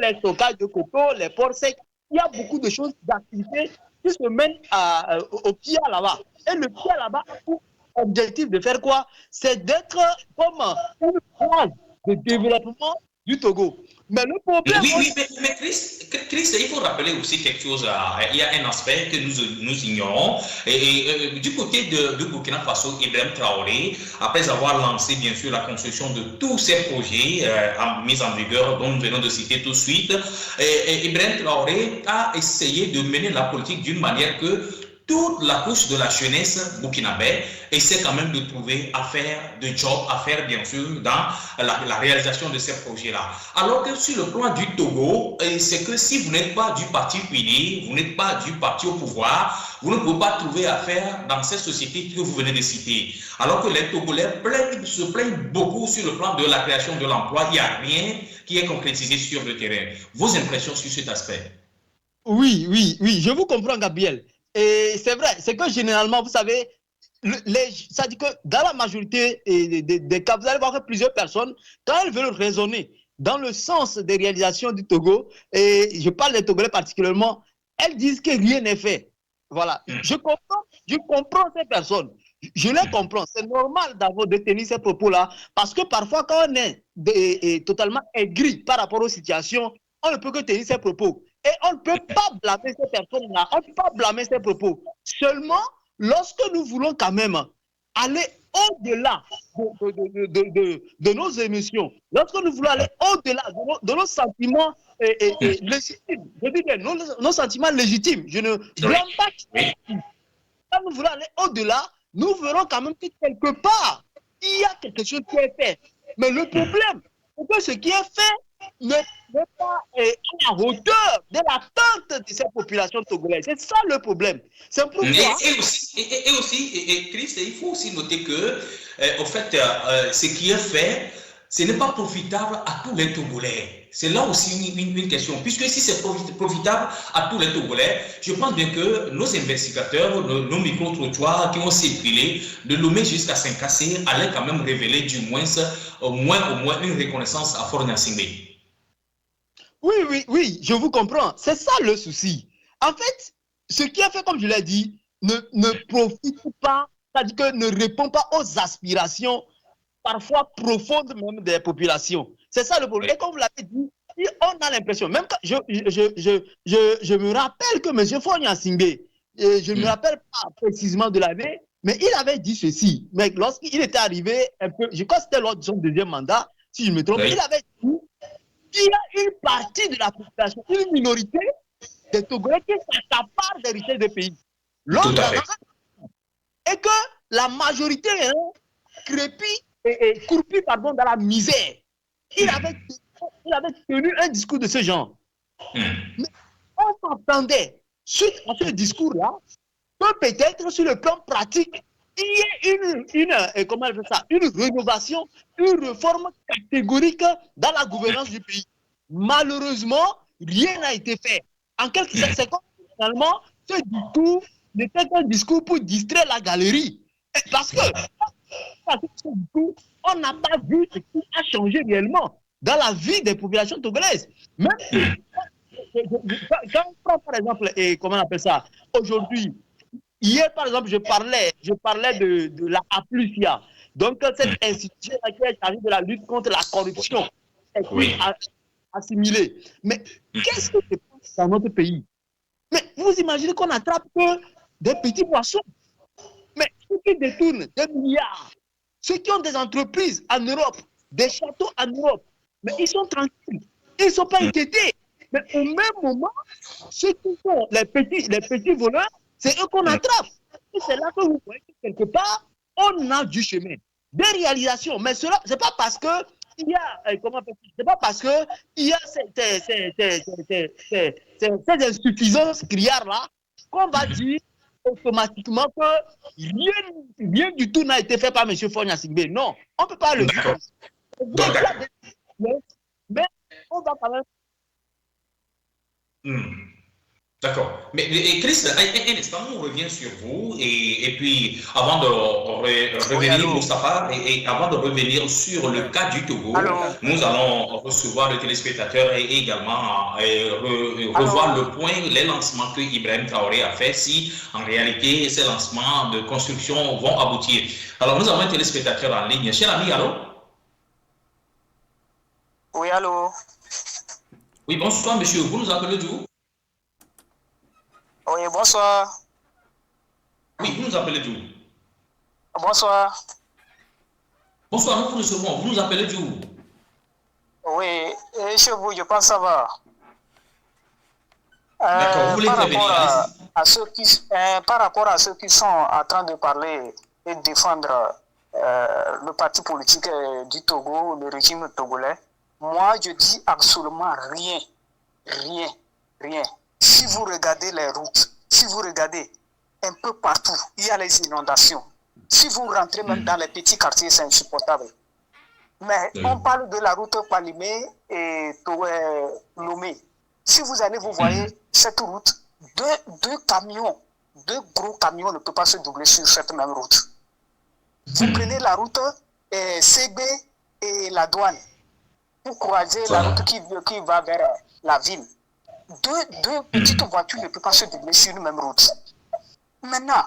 les stockages de coton, les ports secs. Il y a beaucoup de choses, d'activités qui se mènent au PIA là-bas. Et le PIA là-bas a pour objectif de faire quoi? C'est d'être comme une base de développement du Togo. Mais le problème... Oui, mais Chris, il faut rappeler aussi quelque chose. Il y a un aspect que nous ignorons. Et du côté de Burkina Faso, Ibrahim Traoré, après avoir lancé bien sûr la construction de tous ces projets mis en vigueur, dont nous venons de citer tout de suite, Ibrahim Traoré a essayé de mener la politique d'une manière que toute la couche de la jeunesse burkinabé essaie quand même de trouver à faire de job, à faire bien sûr dans la réalisation de ces projets-là. Alors que sur le plan du Togo, c'est que si vous n'êtes pas du parti UNI, vous n'êtes pas du parti au pouvoir, vous ne pouvez pas trouver à faire dans cette société que vous venez de citer. Alors que les Togolais se plaignent beaucoup sur le plan de la création de l'emploi, il n'y a rien qui est concrétisé sur le terrain. Vos impressions sur cet aspect? Oui, je vous comprends, Gabriel. Et c'est vrai, c'est que généralement, vous savez, ça dit que dans la majorité des cas, vous allez voir que plusieurs personnes, quand elles veulent raisonner dans le sens des réalisations du Togo, et je parle des Togolais particulièrement, elles disent que rien n'est fait. Voilà. Je comprends ces personnes. Je les comprends. C'est normal de tenir ces propos-là, parce que parfois, quand on est totalement aigri par rapport aux situations, on ne peut que tenir ces propos. Et on ne peut pas blâmer ces personnes-là, on ne peut pas blâmer ces propos. Seulement, lorsque nous voulons quand même aller au-delà de nos émotions, lorsque nous voulons aller au-delà de nos sentiments légitimes, je dis bien nos sentiments légitimes, je ne blâme pas. Quand nous voulons aller au-delà, nous verrons quand même que quelque part, il y a quelque chose qui est fait. Mais le problème, c'est que ce qui est fait n'est pas à la hauteur de l'attente de ces populations togolaises. C'est ça le problème. C'est pourquoi... Et aussi, Chris, il faut aussi noter que, au fait, ce qui est fait, ce n'est pas profitable à tous les Togolais. C'est là aussi une question. Puisque si c'est profitable à tous les Togolais, je pense bien que nos investigateurs, nos micro-trottoirs qui ont circulé de Lomé jusqu'à Saint-Cassé allaient quand même révéler du moins, au moins une reconnaissance à Fort-Gnassingbé. Oui, je vous comprends. C'est ça le souci. En fait, ce qui est fait, comme je l'ai dit, ne profite pas, c'est-à-dire que ne répond pas aux aspirations parfois profondes même des populations. C'est ça le problème. Et comme vous l'avez dit, on a l'impression, même quand je me rappelle que M. Fort-Gnassingbé, je ne me rappelle pas précisément de l'année, mais il avait dit ceci. Mais lorsqu'il était arrivé un peu, je crois que c'était lors de son deuxième mandat, si je me trompe, il avait dit qu'il y a une partie de la population, une minorité des Togolais qui s'accaparent des richesses du pays. Et que la majorité crépit et croupit dans la misère. Il avait tenu un discours de ce genre. Mais on s'entendait, suite à ce discours-là, que peut-être sur le plan pratique, il y ait une rénovation, une réforme catégorique dans la gouvernance du pays. Malheureusement, rien n'a été fait. En quelque sorte, c'est comme finalement, ce discours n'était qu'un discours pour distraire la galerie. Parce que on n'a pas vu ce qui a changé réellement dans la vie des populations togolaises. Même quand on prend par exemple, comment on appelle ça, aujourd'hui, hier par exemple, je parlais de la APLUSIA, donc cette institution qui est chargée de la lutte contre la corruption, assimilée. Mais qu'est-ce que se passe dans notre pays? Mais vous imaginez qu'on attrape que des petits poissons? Mais ceux qui détournent des milliards, ceux qui ont des entreprises en Europe, des châteaux en Europe, mais ils sont tranquilles, ils ne sont pas inquiétés. Mais au même moment, ceux qui sont les petits voleurs, c'est eux qu'on attrape. Et c'est là que vous voyez que quelque part, on a du chemin, des réalisations. Mais cela, ce n'est pas parce que il y a, c'est pas parce que il y a ces insuffisances criards-là qu'on va dire automatiquement que rien du tout n'a été fait par M. Fort-Gnassingbé. Non, on ne peut pas le dire. Mais on va quand même... D'accord. Mais Chris, un instant, on revient sur vous et puis avant de revenir, Moustapha, et avant de revenir sur le cas du Togo, nous allons recevoir le téléspectateur et également revoir le point, les lancements que Ibrahim Traoré a fait, si en réalité ces lancements de construction vont aboutir. Alors nous avons un téléspectateur en ligne. Cher ami, allô? Oui, allô? Oui, bonsoir monsieur, vous nous appelez d'où? Oui, bonsoir. Oui, vous nous appelez d'où? Bonsoir. Bonsoir, nous vous recevons. Vous nous appelez d'où? Oui, chez vous, je pense que ça va. D'accord, vous voulez prévenir. Par rapport à ceux qui sont en train de parler et de défendre le parti politique du Togo, le régime togolais, moi, je dis absolument rien. Rien. Si vous regardez les routes, si vous regardez un peu partout, il y a les inondations. Si vous rentrez même dans les petits quartiers, c'est insupportable. Mais on parle de la route Palimé et Lomé. Si vous allez, vous voyez cette route, deux gros camions ne peuvent pas se doubler sur cette même route. Vous prenez la route CB et la douane. Vous croisez la route qui va vers la ville. Deux petites voitures ne peuvent pas se doubler sur une même route. Maintenant,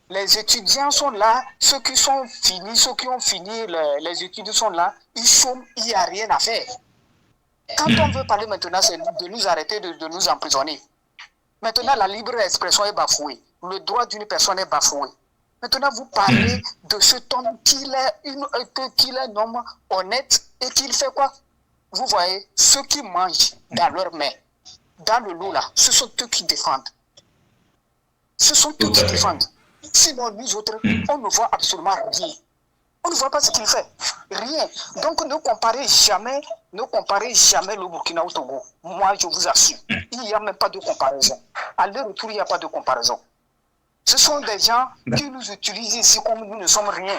les étudiants sont là, ceux qui ont fini les études sont là, ils chôment, il n'y a rien à faire. Quand on veut parler maintenant, c'est de nous arrêter, de nous emprisonner. Maintenant, la libre expression est bafouée. Le droit d'une personne est bafoué. Maintenant, vous parlez de cet homme qu'il est un homme honnête et qu'il fait quoi? Vous voyez, ceux qui mangent dans leurs mains, dans le lot là, ce sont eux qui défendent. Ce sont eux qui défendent. Sinon, nous autres, on ne voit absolument rien. On ne voit pas ce qu'il fait. Rien. Donc, ne comparez jamais le Burkina au Togo. Moi, je vous assure, il n'y a même pas de comparaison. À leur retour, il n'y a pas de comparaison. Ce sont des gens qui nous utilisent ici comme nous ne sommes rien.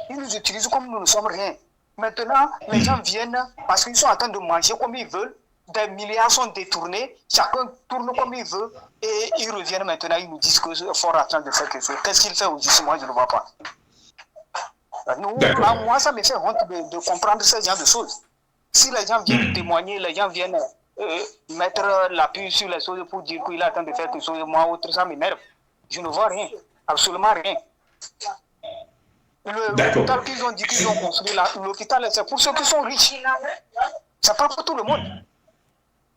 Ils nous utilisent comme nous ne sommes rien. Maintenant, les gens viennent parce qu'ils sont en train de manger comme ils veulent. Des milliards sont détournés, chacun tourne comme il veut et ils reviennent maintenant, ils nous disent que c'est fort en train de faire quelque chose. Qu'est-ce qu'il fait aujourd'hui? Moi, je ne vois pas. Moi, ça me fait honte de comprendre ce genre de choses. Si les gens viennent témoigner, les gens viennent mettre l'appui sur les choses pour dire qu'il est en train de faire quelque chose, moi, autre, ça m'énerve. Je ne vois rien, absolument rien. L'hôpital qu'ils ont dit qu'ils ont construit, l'hôpital, c'est pour ceux qui sont riches. C'est pas pour tout le monde.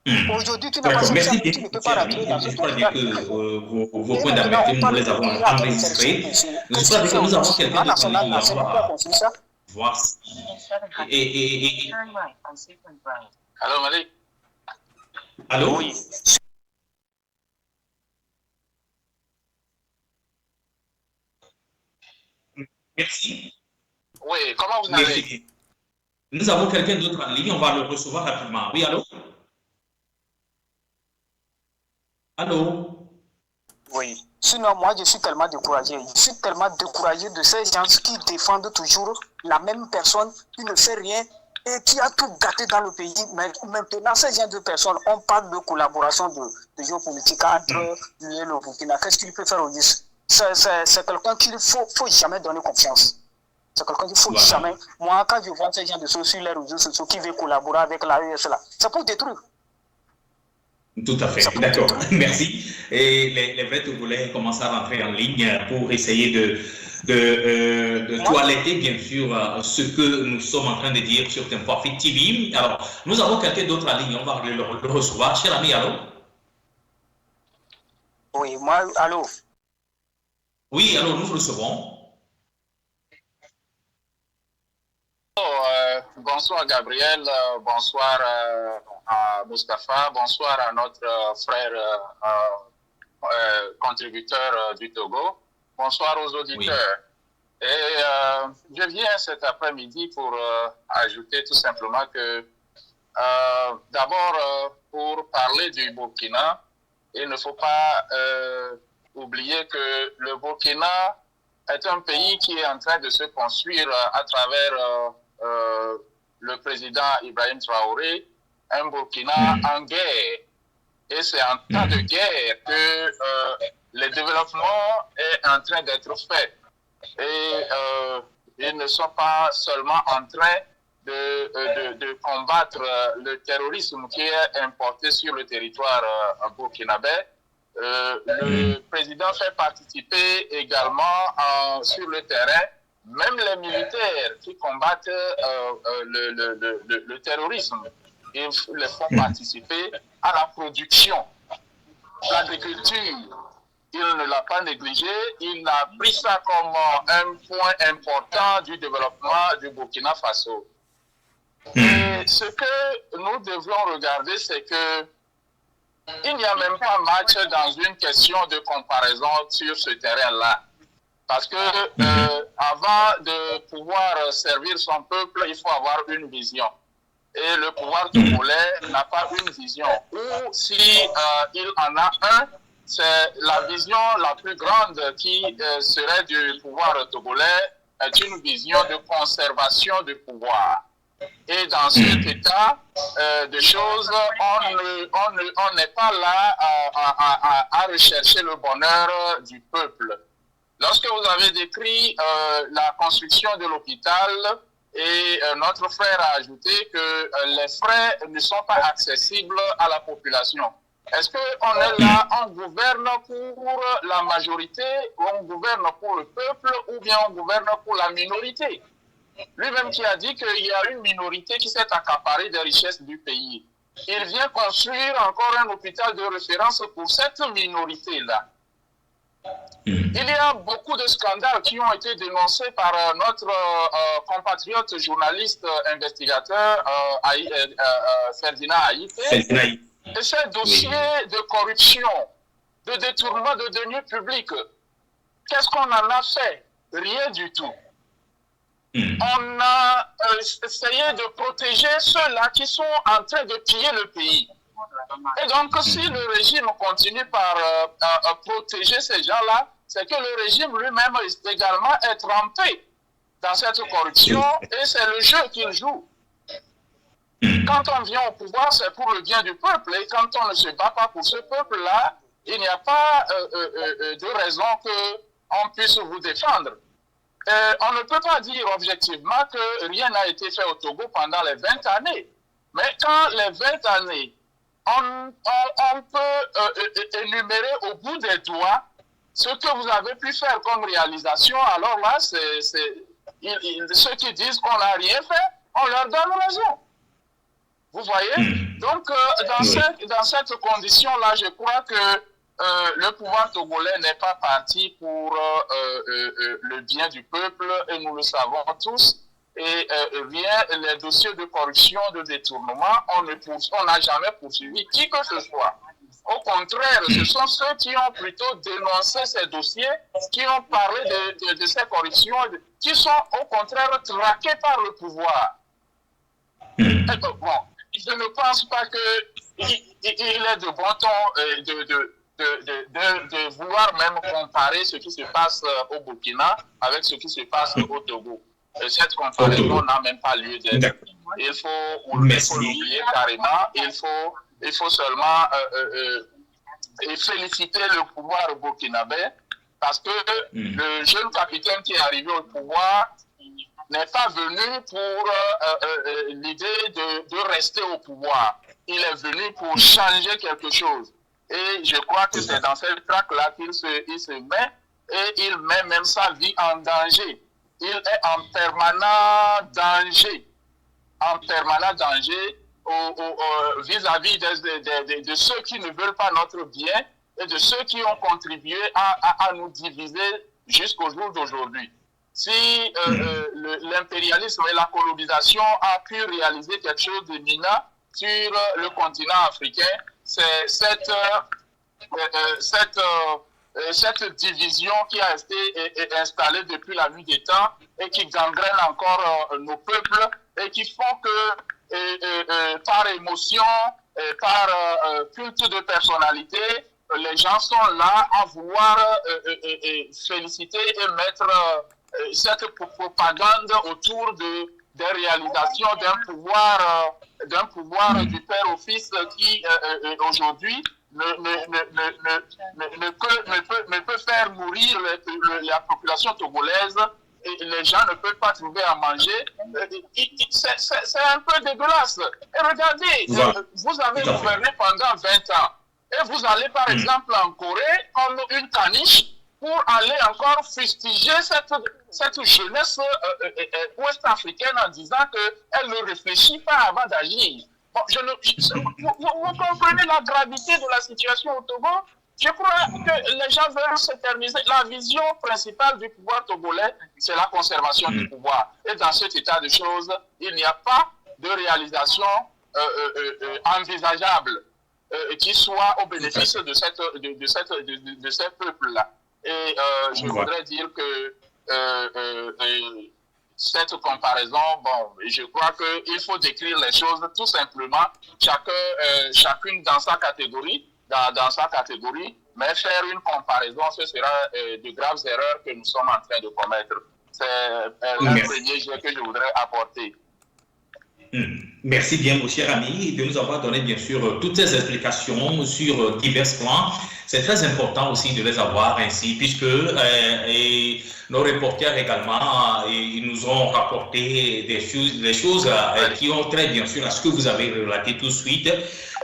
Aujourd'hui, tu n'as pas ça, tu ne peux pas rentrer dans ce hôpital. Vos points d'amertume, nous les avons enregistrés. Je crois que nous avons quelqu'un de ligne. On va voir. Allô, Malik? Allô? Oui. Merci. Oui, comment vous allez? Nous avons quelqu'un d'autre en ligne, on va le recevoir rapidement. Oui, allô? Allô? Oui. Sinon, moi, je suis tellement découragé. Je suis tellement découragé de ces gens qui défendent toujours la même personne qui ne fait rien et qui a tout gâté dans le pays. Mais maintenant, ces gens de personnes, on parle de collaboration de géopolitique entre lui et le Burkina. Qu'est-ce qu'il peut faire au juste? C'est quelqu'un qu'il ne faut jamais donner confiance. C'est quelqu'un qu'il ne faut jamais. Moi, quand je vois ces gens de choses sur les réseaux sociaux qui veulent collaborer avec la US, c'est pour détruire. Tout à fait, d'accord, merci. Et les vrais Togolais commencent à rentrer en ligne pour essayer de toiletter, bien sûr, ce que nous sommes en train de dire sur Tempo Afrique TV. Alors, nous avons quelqu'un d'autre en ligne, on va le recevoir. Cher ami, allô? Oui, moi, allô? Oui, allô, nous recevons. Bonsoir Gabriel, bonsoir à Mustapha, bonsoir à notre frère contributeur du Togo, bonsoir aux auditeurs. Oui. Et je viens cet après-midi pour ajouter tout simplement que d'abord pour parler du Burkina, il ne faut pas oublier que le Burkina est un pays qui est en train de se construire à travers le président Ibrahim Traoré, un Burkina en guerre. Et c'est en temps de guerre que le développement est en train d'être fait. Et ils ne sont pas seulement en train de combattre le terrorisme qui est importé sur le territoire burkinabé. Le président fait participer également sur le terrain même les militaires qui combattent le terrorisme. Ils les font participer à la production. L'agriculture, il ne l'a pas négligé, il a pris ça comme un point important du développement du Burkina Faso. Et ce que nous devons regarder, c'est que il n'y a même pas match dans une question de comparaison sur ce terrain-là. Parce que avant de pouvoir servir son peuple, il faut avoir une vision. Et le pouvoir togolais n'a pas une vision. Ou si il en a un, c'est la vision la plus grande qui serait du pouvoir togolais, est une vision de conservation du pouvoir. Et dans cet état de choses, on n'est pas là à rechercher le bonheur du peuple. Lorsque vous avez décrit la construction de l'hôpital, et notre frère a ajouté que les frais ne sont pas accessibles à la population. Est-ce qu'on est là, on gouverne pour la majorité, ou on gouverne pour le peuple, ou bien on gouverne pour la minorité? Lui-même qui a dit qu'il y a une minorité qui s'est accaparée des richesses du pays. Il vient construire encore un hôpital de référence pour cette minorité-là. Il y a beaucoup de scandales qui ont été dénoncés par notre compatriote journaliste investigateur Ferdinand Haïté. Et ces dossiers de corruption, de détournement de deniers publics, qu'est-ce qu'on en a fait? Rien du tout. On a essayé de protéger ceux-là qui sont en train de piller le pays. Et donc, si le régime continue par protéger ces gens-là, c'est que le régime lui-même également est trempé dans cette corruption et c'est le jeu qu'il joue. Quand on vient au pouvoir, c'est pour le bien du peuple. Et quand on ne se bat pas pour ce peuple-là, il n'y a pas de raison qu'on puisse vous défendre. On ne peut pas dire objectivement que rien n'a été fait au Togo pendant les 20 années. Mais quand les 20 années, on peut énumérer au bout des doigts ce que vous avez pu faire comme réalisation, alors là, ceux qui disent qu'on n'a rien fait, on leur donne raison. Vous voyez? Donc, dans cette condition-là, je crois que le pouvoir togolais n'est pas parti pour le bien du peuple, et nous le savons tous. Et les dossiers de corruption, de détournement, on n'a jamais poursuivi qui que ce soit. Au contraire, ce sont ceux qui ont plutôt dénoncé ces dossiers, qui ont parlé de ces corruptions, qui sont au contraire traqués par le pouvoir. Bon, je ne pense pas qu'il est de bon ton de vouloir même comparer ce qui se passe au Burkina avec ce qui se passe au Togo. Cette comparaison n'a même pas lieu d'être. Il faut l'oublier carrément. Il faut seulement féliciter le pouvoir burkinabé parce que le jeune capitaine qui est arrivé au pouvoir n'est pas venu pour l'idée de rester au pouvoir. Il est venu pour changer quelque chose. Et je crois que c'est dans cette traque-là qu'il se met et il met même sa vie en danger. Il est en permanent danger. En permanent danger vis-à-vis de ceux qui ne veulent pas notre bien et de ceux qui ont contribué à nous diviser jusqu'au jour d'aujourd'hui. Si l'impérialisme et la colonisation a pu réaliser quelque chose de minant sur le continent africain, c'est cette division qui a été installée depuis la nuit des temps et qui gangrène encore nos peuples et qui font que par émotion, par culte de personnalité, les gens sont là à vouloir féliciter et mettre cette propagande autour des réalisations d'un pouvoir du père au fils qui aujourd'hui ne peut faire mourir la population togolaise et les gens ne peuvent pas trouver à manger. C'est un peu dégueulasse. Et regardez, vous avez gouverné pendant 20 ans et vous allez par exemple en Corée comme une caniche pour aller encore fustiger cette jeunesse ouest-africaine en disant qu'elle ne réfléchit pas avant d'agir. Bon, vous comprenez la gravité de la situation au Togo? Je crois que les gens veulent s'éterniser. La vision principale du pouvoir togolais, c'est la conservation du pouvoir. Et dans cet état de choses, il n'y a pas de réalisation envisageable qui soit au bénéfice de ces peuples-là. Et je voudrais dire que cette comparaison, bon, je crois qu'il faut décrire les choses tout simplement, chacune dans sa catégorie, mais faire une comparaison, ce sera de graves erreurs que nous sommes en train de commettre. C'est le premier jet que je voudrais apporter. Merci bien, mon cher ami, de nous avoir donné, bien sûr, toutes ces explications sur divers plans. C'est très important aussi de les avoir ainsi, puisque nos reporters également, ils nous ont rapporté des choses qui ont trait, bien sûr, à ce que vous avez relaté tout de suite.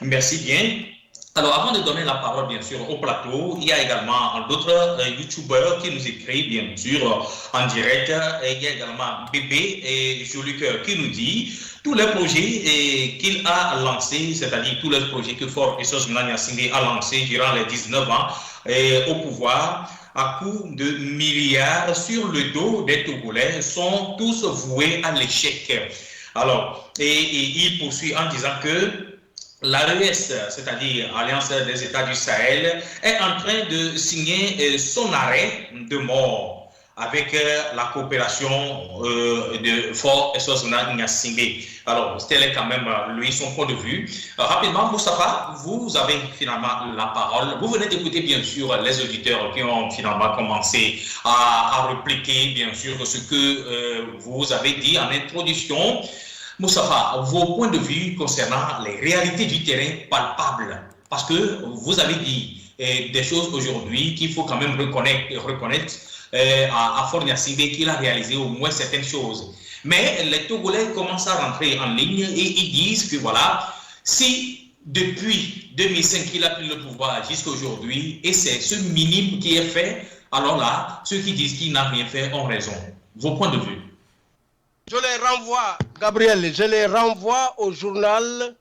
Merci bien. Alors, avant de donner la parole, bien sûr, au plateau, il y a également d'autres youtubeurs qui nous écrivent, bien sûr, en direct. Et il y a également Bébé et Joli Cœur qui nous dit tous les projets qu'il a lancés, c'est-à-dire tous les projets que Fort Essos Mnanya Singé a lancés durant les 19 ans au pouvoir, à coups de milliards sur le dos des Togolais sont tous voués à l'échec. Alors, et il poursuit en disant que l'AES, c'est-à-dire Alliance des États du Sahel, est en train de signer son arrêt de mort avec la coopération de Fort Eswazona Nyasimbe. Alors, c'était quand même, lui, son point de vue. Rapidement, Moustapha, vous avez finalement la parole. Vous venez d'écouter, bien sûr, les auditeurs qui ont finalement commencé à répliquer, bien sûr, ce que vous avez dit en introduction. Moustapha, vos points de vue concernant les réalités du terrain palpables, parce que vous avez dit des choses aujourd'hui qu'il faut quand même reconnaître à Fort Nyasimbe qu'il a réalisé au moins certaines choses. Mais les Togolais commencent à rentrer en ligne et ils disent que voilà, si depuis 2005 qu'il a pris le pouvoir jusqu'à aujourd'hui et c'est ce minime qui est fait, alors là, ceux qui disent qu'il n'a rien fait ont raison. Vos points de vue? Je les renvoie, Gabriel, je les renvoie au journal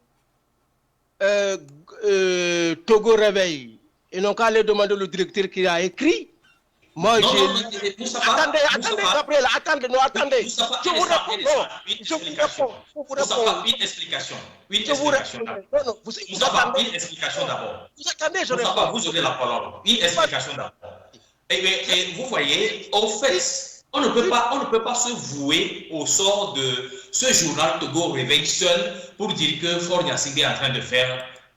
Togo Réveil. Ils n'ont qu'à aller demander le directeur qui a écrit. Moi, attendez, Gabriel, attendez. Je vous réponds. Une explication. Une explication d'abord. Vous attendez, je réponds. Vous aurez la parole. Une explication d'abord. Et vous voyez, au fait, on ne peut pas se vouer au sort de ce journal Togo Réveil seul pour dire que Fort Nyasimbe est en train de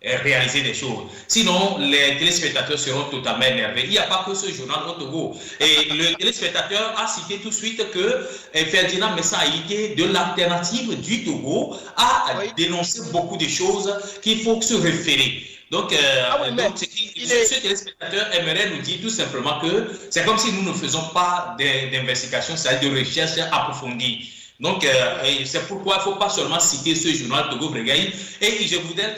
réaliser des choses. Sinon, les téléspectateurs seront totalement énervés. Il n'y a pas que ce journal au Togo. Et le téléspectateur a cité tout de suite que Ferdinand Messa Aïké de l'alternative du Togo a dénoncé beaucoup de choses qu'il faut se référer. Donc, ce téléspectateur aimerait nous dire tout simplement que c'est comme si nous ne faisons pas d'investigation, c'est-à-dire de recherche approfondie. Donc, c'est pourquoi il ne faut pas seulement citer ce journal Togo Bregaï. Et je voudrais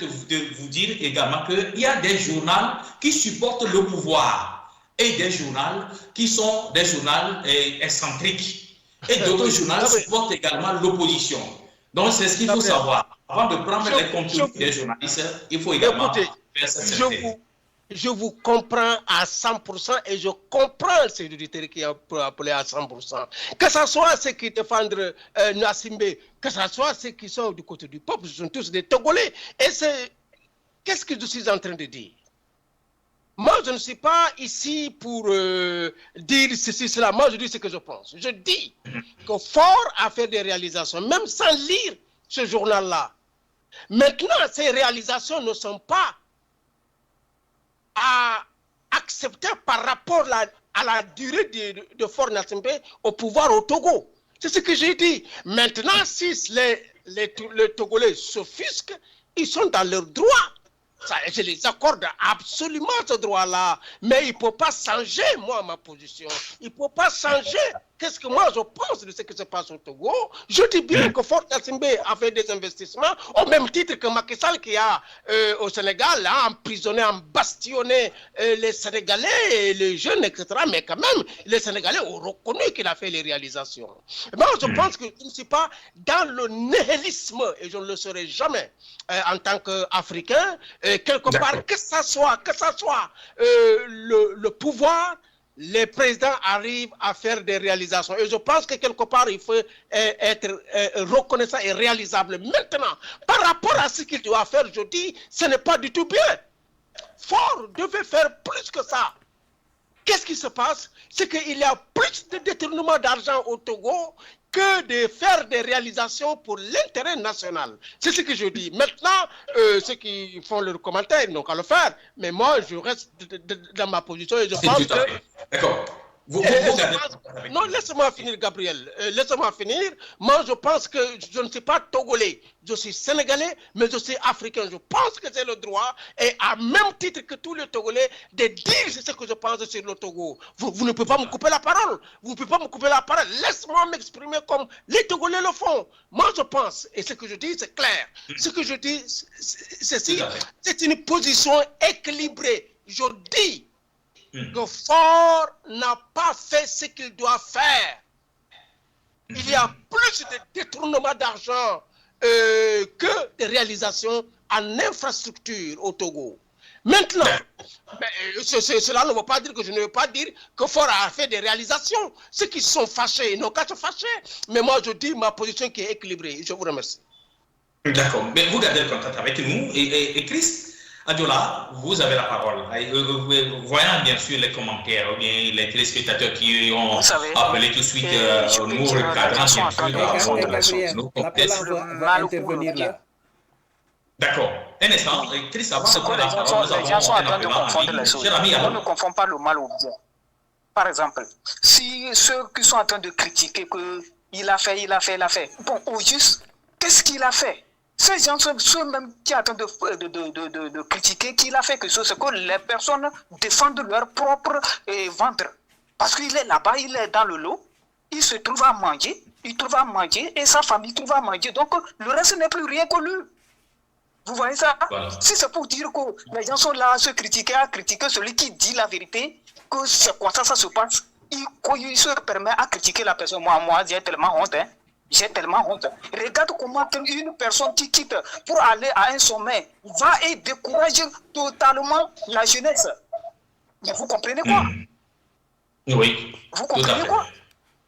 vous dire également qu'il y a des journaux qui supportent le pouvoir et des journaux qui sont des journaux excentriques. Et d'autres journaux supportent également l'opposition. Donc, c'est ce qu'il faut savoir. Avant de prendre les contenus des journalistes, il faut également faire cette synthèse. Je vous comprends à 100% et je comprends ces auditeurs qui ont appelé à 100%. Que ce soit ceux qui défendent Nyasimbe, que ce soit ceux qui sont du côté du peuple, ce sont tous des Togolais. Et qu'est-ce que je suis en train de dire? Moi, je ne suis pas ici pour dire ceci, cela. Moi, je dis ce que je pense. Je dis que Fort a fait des réalisations, même sans lire ce journal-là. Maintenant, ces réalisations ne sont pas à accepter par rapport à la durée de Fort Nyasimbe au pouvoir au Togo. C'est ce que j'ai dit. Maintenant, si les Togolais s'offusquent, ils sont dans leur droit. Ça, je les accorde absolument ce droit-là. Mais il ne peut pas changer, moi, ma position. Il ne peut pas changer. Qu'est-ce que moi je pense de ce qui se passe au Togo? Je dis bien que Fort Nyasimbe a fait des investissements au même titre que Macky Sall qui a au Sénégal a emprisonné, embastionné les Sénégalais, les jeunes, etc. Mais quand même, les Sénégalais ont reconnu qu'il a fait les réalisations. Moi, je pense que je ne suis pas dans le nihilisme et je ne le serai jamais en tant qu'Africain. Quelque part, que ça soit le pouvoir, les présidents arrivent à faire des réalisations. Et je pense que quelque part, il faut être reconnaissant et réalisable. Maintenant, par rapport à ce qu'il doit faire, je dis, ce n'est pas du tout bien. Fort devait faire plus que ça. Qu'est-ce qui se passe? C'est qu'il y a plus de détournement d'argent au Togo que de faire des réalisations pour l'intérêt national. C'est ce que je dis. Maintenant, ceux qui font leurs commentaires, ils n'ont qu'à le faire. Mais moi, je reste dans ma position et je pense que... D'accord. Non, laisse-moi finir, Gabriel. Laisse-moi finir. Moi, je pense que je ne suis pas Togolais. Je suis Sénégalais, mais je suis Africain. Je pense que c'est le droit, et à même titre que tous les Togolais, de dire ce que je pense sur le Togo. Vous ne pouvez pas me couper la parole. Vous ne pouvez pas me couper la parole. Laisse-moi m'exprimer comme les Togolais le font. Moi, je pense, et ce que je dis, c'est clair. Ce que je dis, c'est une position équilibrée. Je dis que Fort n'a pas fait ce qu'il doit faire. Il y a plus de détournement d'argent que de réalisations en infrastructure au Togo. Maintenant, cela ne veut pas dire que je ne veux pas dire que Ford a fait des réalisations. Ceux qui sont fâchés, ils n'ont qu'à se fâcher. Mais moi, je dis ma position qui est équilibrée. Je vous remercie. D'accord. Mais vous gardez le contact avec nous. Et Chris Adjola, vous avez la parole. Voyons bien sûr les commentaires ou bien les téléspectateurs qui ont appelé tout de suite nous recadrant bien sûr nos contextes. Intervenir là. D'accord. Un instant, Chris, avant de prendre la parole, les gens sont en train de confondre les choses. On ne confond pas le mal au bien. Par exemple, si ceux qui sont en train de critiquer qu'il a fait. Bon, au juste, qu'est-ce qu'il a fait? Ces gens, ceux même qui sont en train de critiquer qu'il a fait quelque chose, c'est que les personnes défendent leur propre ventre. Parce qu'il est là-bas, il est dans le lot, il se trouve à manger, et sa famille trouve à manger. Donc, le reste n'est plus rien que lui. Vous voyez ça? Voilà. Si c'est pour dire que les gens sont là à se critiquer, celui qui dit la vérité, que c'est comme ça se passe, il se permet à critiquer la personne. Moi, j'ai tellement honte. J'ai tellement honte. Regarde comment une personne qui quitte pour aller à un sommet va et décourage totalement la jeunesse. Mais vous comprenez quoi? Oui. Vous comprenez quoi?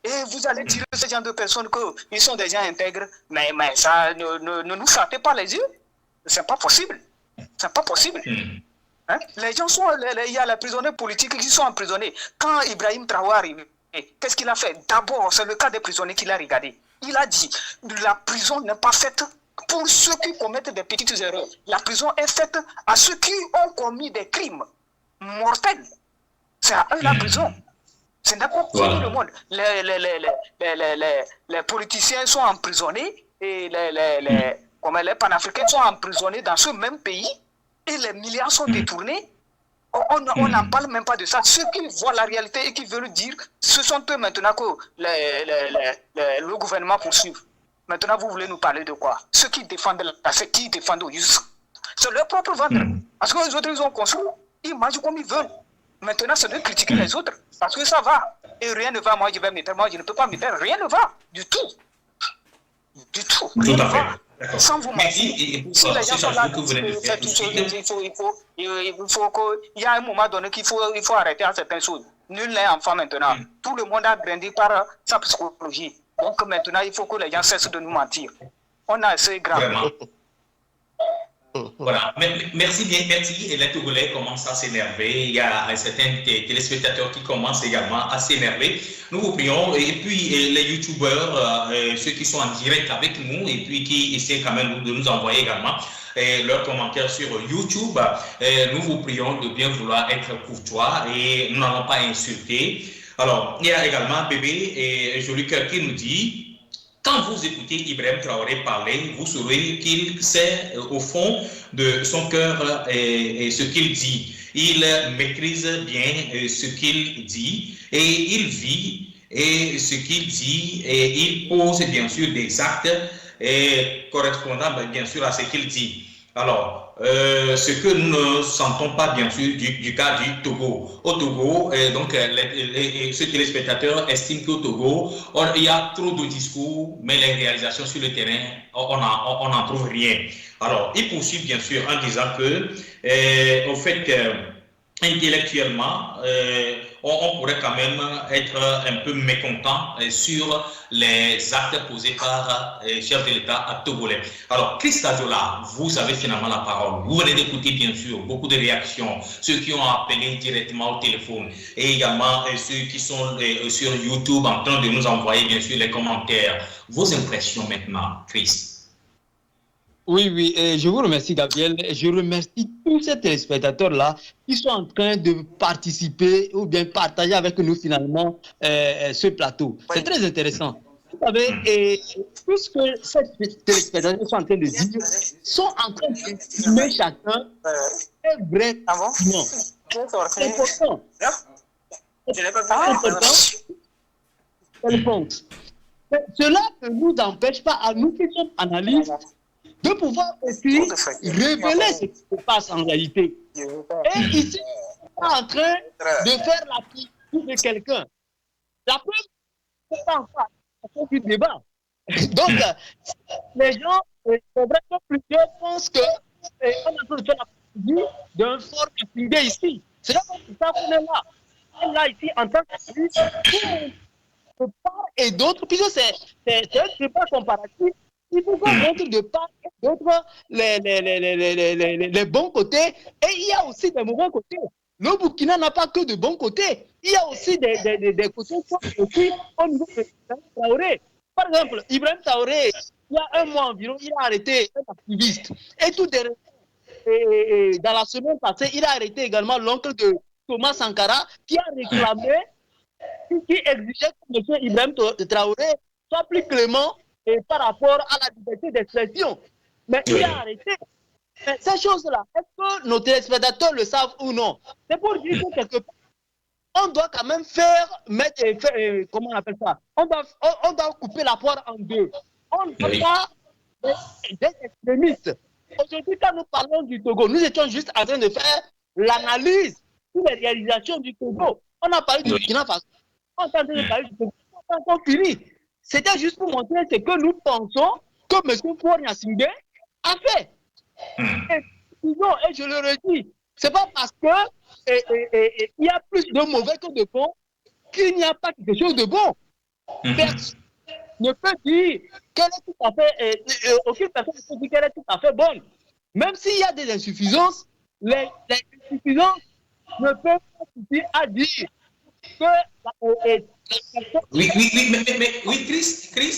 Et vous allez dire à ce genre de personnes qu'ils sont des gens intègres, mais ça ne nous sautez pas les yeux. C'est pas possible. C'est pas possible. Hein? Les gens sont. Il y a les prisonniers politiques qui sont emprisonnés. Quand Ibrahim Traoré est arrivé, qu'est-ce qu'il a fait? D'abord, c'est le cas des prisonniers qu'il a regardé. Il a dit la prison n'est pas faite pour ceux qui commettent des petites erreurs. La prison est faite à ceux qui ont commis des crimes mortels. C'est à eux la prison. Ce n'est pas pour tout le monde. Les politiciens sont emprisonnés et les panafricains sont emprisonnés dans ce même pays et les milliards sont détournés. On n'en parle même pas de ça. Ceux qui voient la réalité et qui veulent dire, ce sont eux maintenant que le gouvernement poursuit. Maintenant, vous voulez nous parler de quoi? Ceux qui défendent qui défendent au juste. C'est leur propre ventre. Parce que les autres, ils ont construit, ils mangent comme ils veulent. Maintenant, c'est de critiquer les autres. Parce que ça va. Et rien ne va. Moi, je ne peux pas me taire. Rien ne va. Du tout. Du tout. Rien ne va. Sans vous mentir, si les gens sont là, il y a un moment donné qu'il faut arrêter à certaines choses. Nul n'est enfant maintenant. Tout le monde a grandi par sa psychologie. Donc maintenant, il faut que les gens cessent de nous mentir. On a assez grave. Vraiment. Voilà, merci bien, merci. Et les Togolais commencent à s'énerver. Il y a certains téléspectateurs qui commencent également à s'énerver. Nous vous prions. Et puis les youtubeurs, ceux qui sont en direct avec nous et puis qui essaient quand même de nous envoyer également leurs commentaires sur YouTube, nous vous prions de bien vouloir être courtois et nous n'allons pas insulter. Alors, il y a également Bébé et Joli Cœur qui nous dit: quand vous écoutez Ibrahim Traoré parler, vous saurez qu'il sait au fond de son cœur ce qu'il dit. Il maîtrise bien ce qu'il dit et il vit et ce qu'il dit et il pose bien sûr des actes correspondant bien sûr à ce qu'il dit. Alors, ce que nous ne sentons pas bien sûr du cas du Togo. Au Togo, donc ceux téléspectateurs estiment qu'au Togo, il y a trop de discours, mais les réalisations sur le terrain, on n'en trouve rien. Alors, ils poursuivent bien sûr en disant que, au fait, intellectuellement, on pourrait quand même être un peu mécontent sur les actes posés par le chef de l'État togolais. Alors, Chris Adjola, vous avez finalement la parole. Vous venez d'écouter bien sûr beaucoup de réactions, ceux qui ont appelé directement au téléphone et également ceux qui sont sur YouTube en train de nous envoyer bien sûr les commentaires. Vos impressions maintenant, Chris? Oui, je vous remercie, Gabriel. Je remercie tous ces téléspectateurs-là qui sont en train de participer ou bien partager avec nous finalement ce plateau. C'est très intéressant. Vous savez, tout ce que ces téléspectateurs sont en train de dire, sont en train de mettre chacun un vrai non. C'est important. Cela ne nous empêche pas, à nous qui sommes analystes, de pouvoir aussi révéler ce qui se passe en réalité. Et ici, on est en train de faire la critique de quelqu'un. La preuve, c'est pas encore du débat. Donc, les gens, c'est vrai que plusieurs pensent qu'on a fait la d'un fort Assingé ici. C'est là qu'on est là. On est là ici en tant que de part et d'autre, puisque c'est un débat comparatif. Il faut qu'on montre de part et d'autre les bons côtés et il y a aussi des mauvais côtés. Le Burkina n'a pas que de bons côtés. Il y a aussi des côtés aussi au niveau de Ibrahim Traoré. Par exemple, Ibrahim Traoré, il y a un mois environ, il a arrêté un activiste. Et tout et dans la semaine passée, il a arrêté également l'oncle de Thomas Sankara qui a réclamé, qui exigeait que M. Ibrahim Traoré soit plus clément par rapport à la liberté d'expression. Mais il a arrêté. Mais ces choses-là, est-ce que nos téléspectateurs le savent ou non? C'est pour dire que quelque part, on doit quand même comment on appelle ça? On doit couper la poire en deux. On ne doit pas des extrémistes. Aujourd'hui, quand nous parlons du Togo, nous étions juste en train de faire l'analyse sur les réalisations du Togo. On a parlé du Burkina Faso. On est en train de parler du Togo. On n'a pas encore fini. C'était juste pour montrer ce que nous pensons que M. Faure Gnassingbé a fait. Et je le redis, c'est pas parce que il y a plus de mauvais que de bons qu'il n'y a pas quelque chose de bon. Personne ne peut dire qu'elle est tout à fait, aucune personne ne peut dire qu'elle est tout à fait bonne. Même s'il y a des insuffisances, les insuffisances ne peuvent pas suffire à dire que oui, Chris.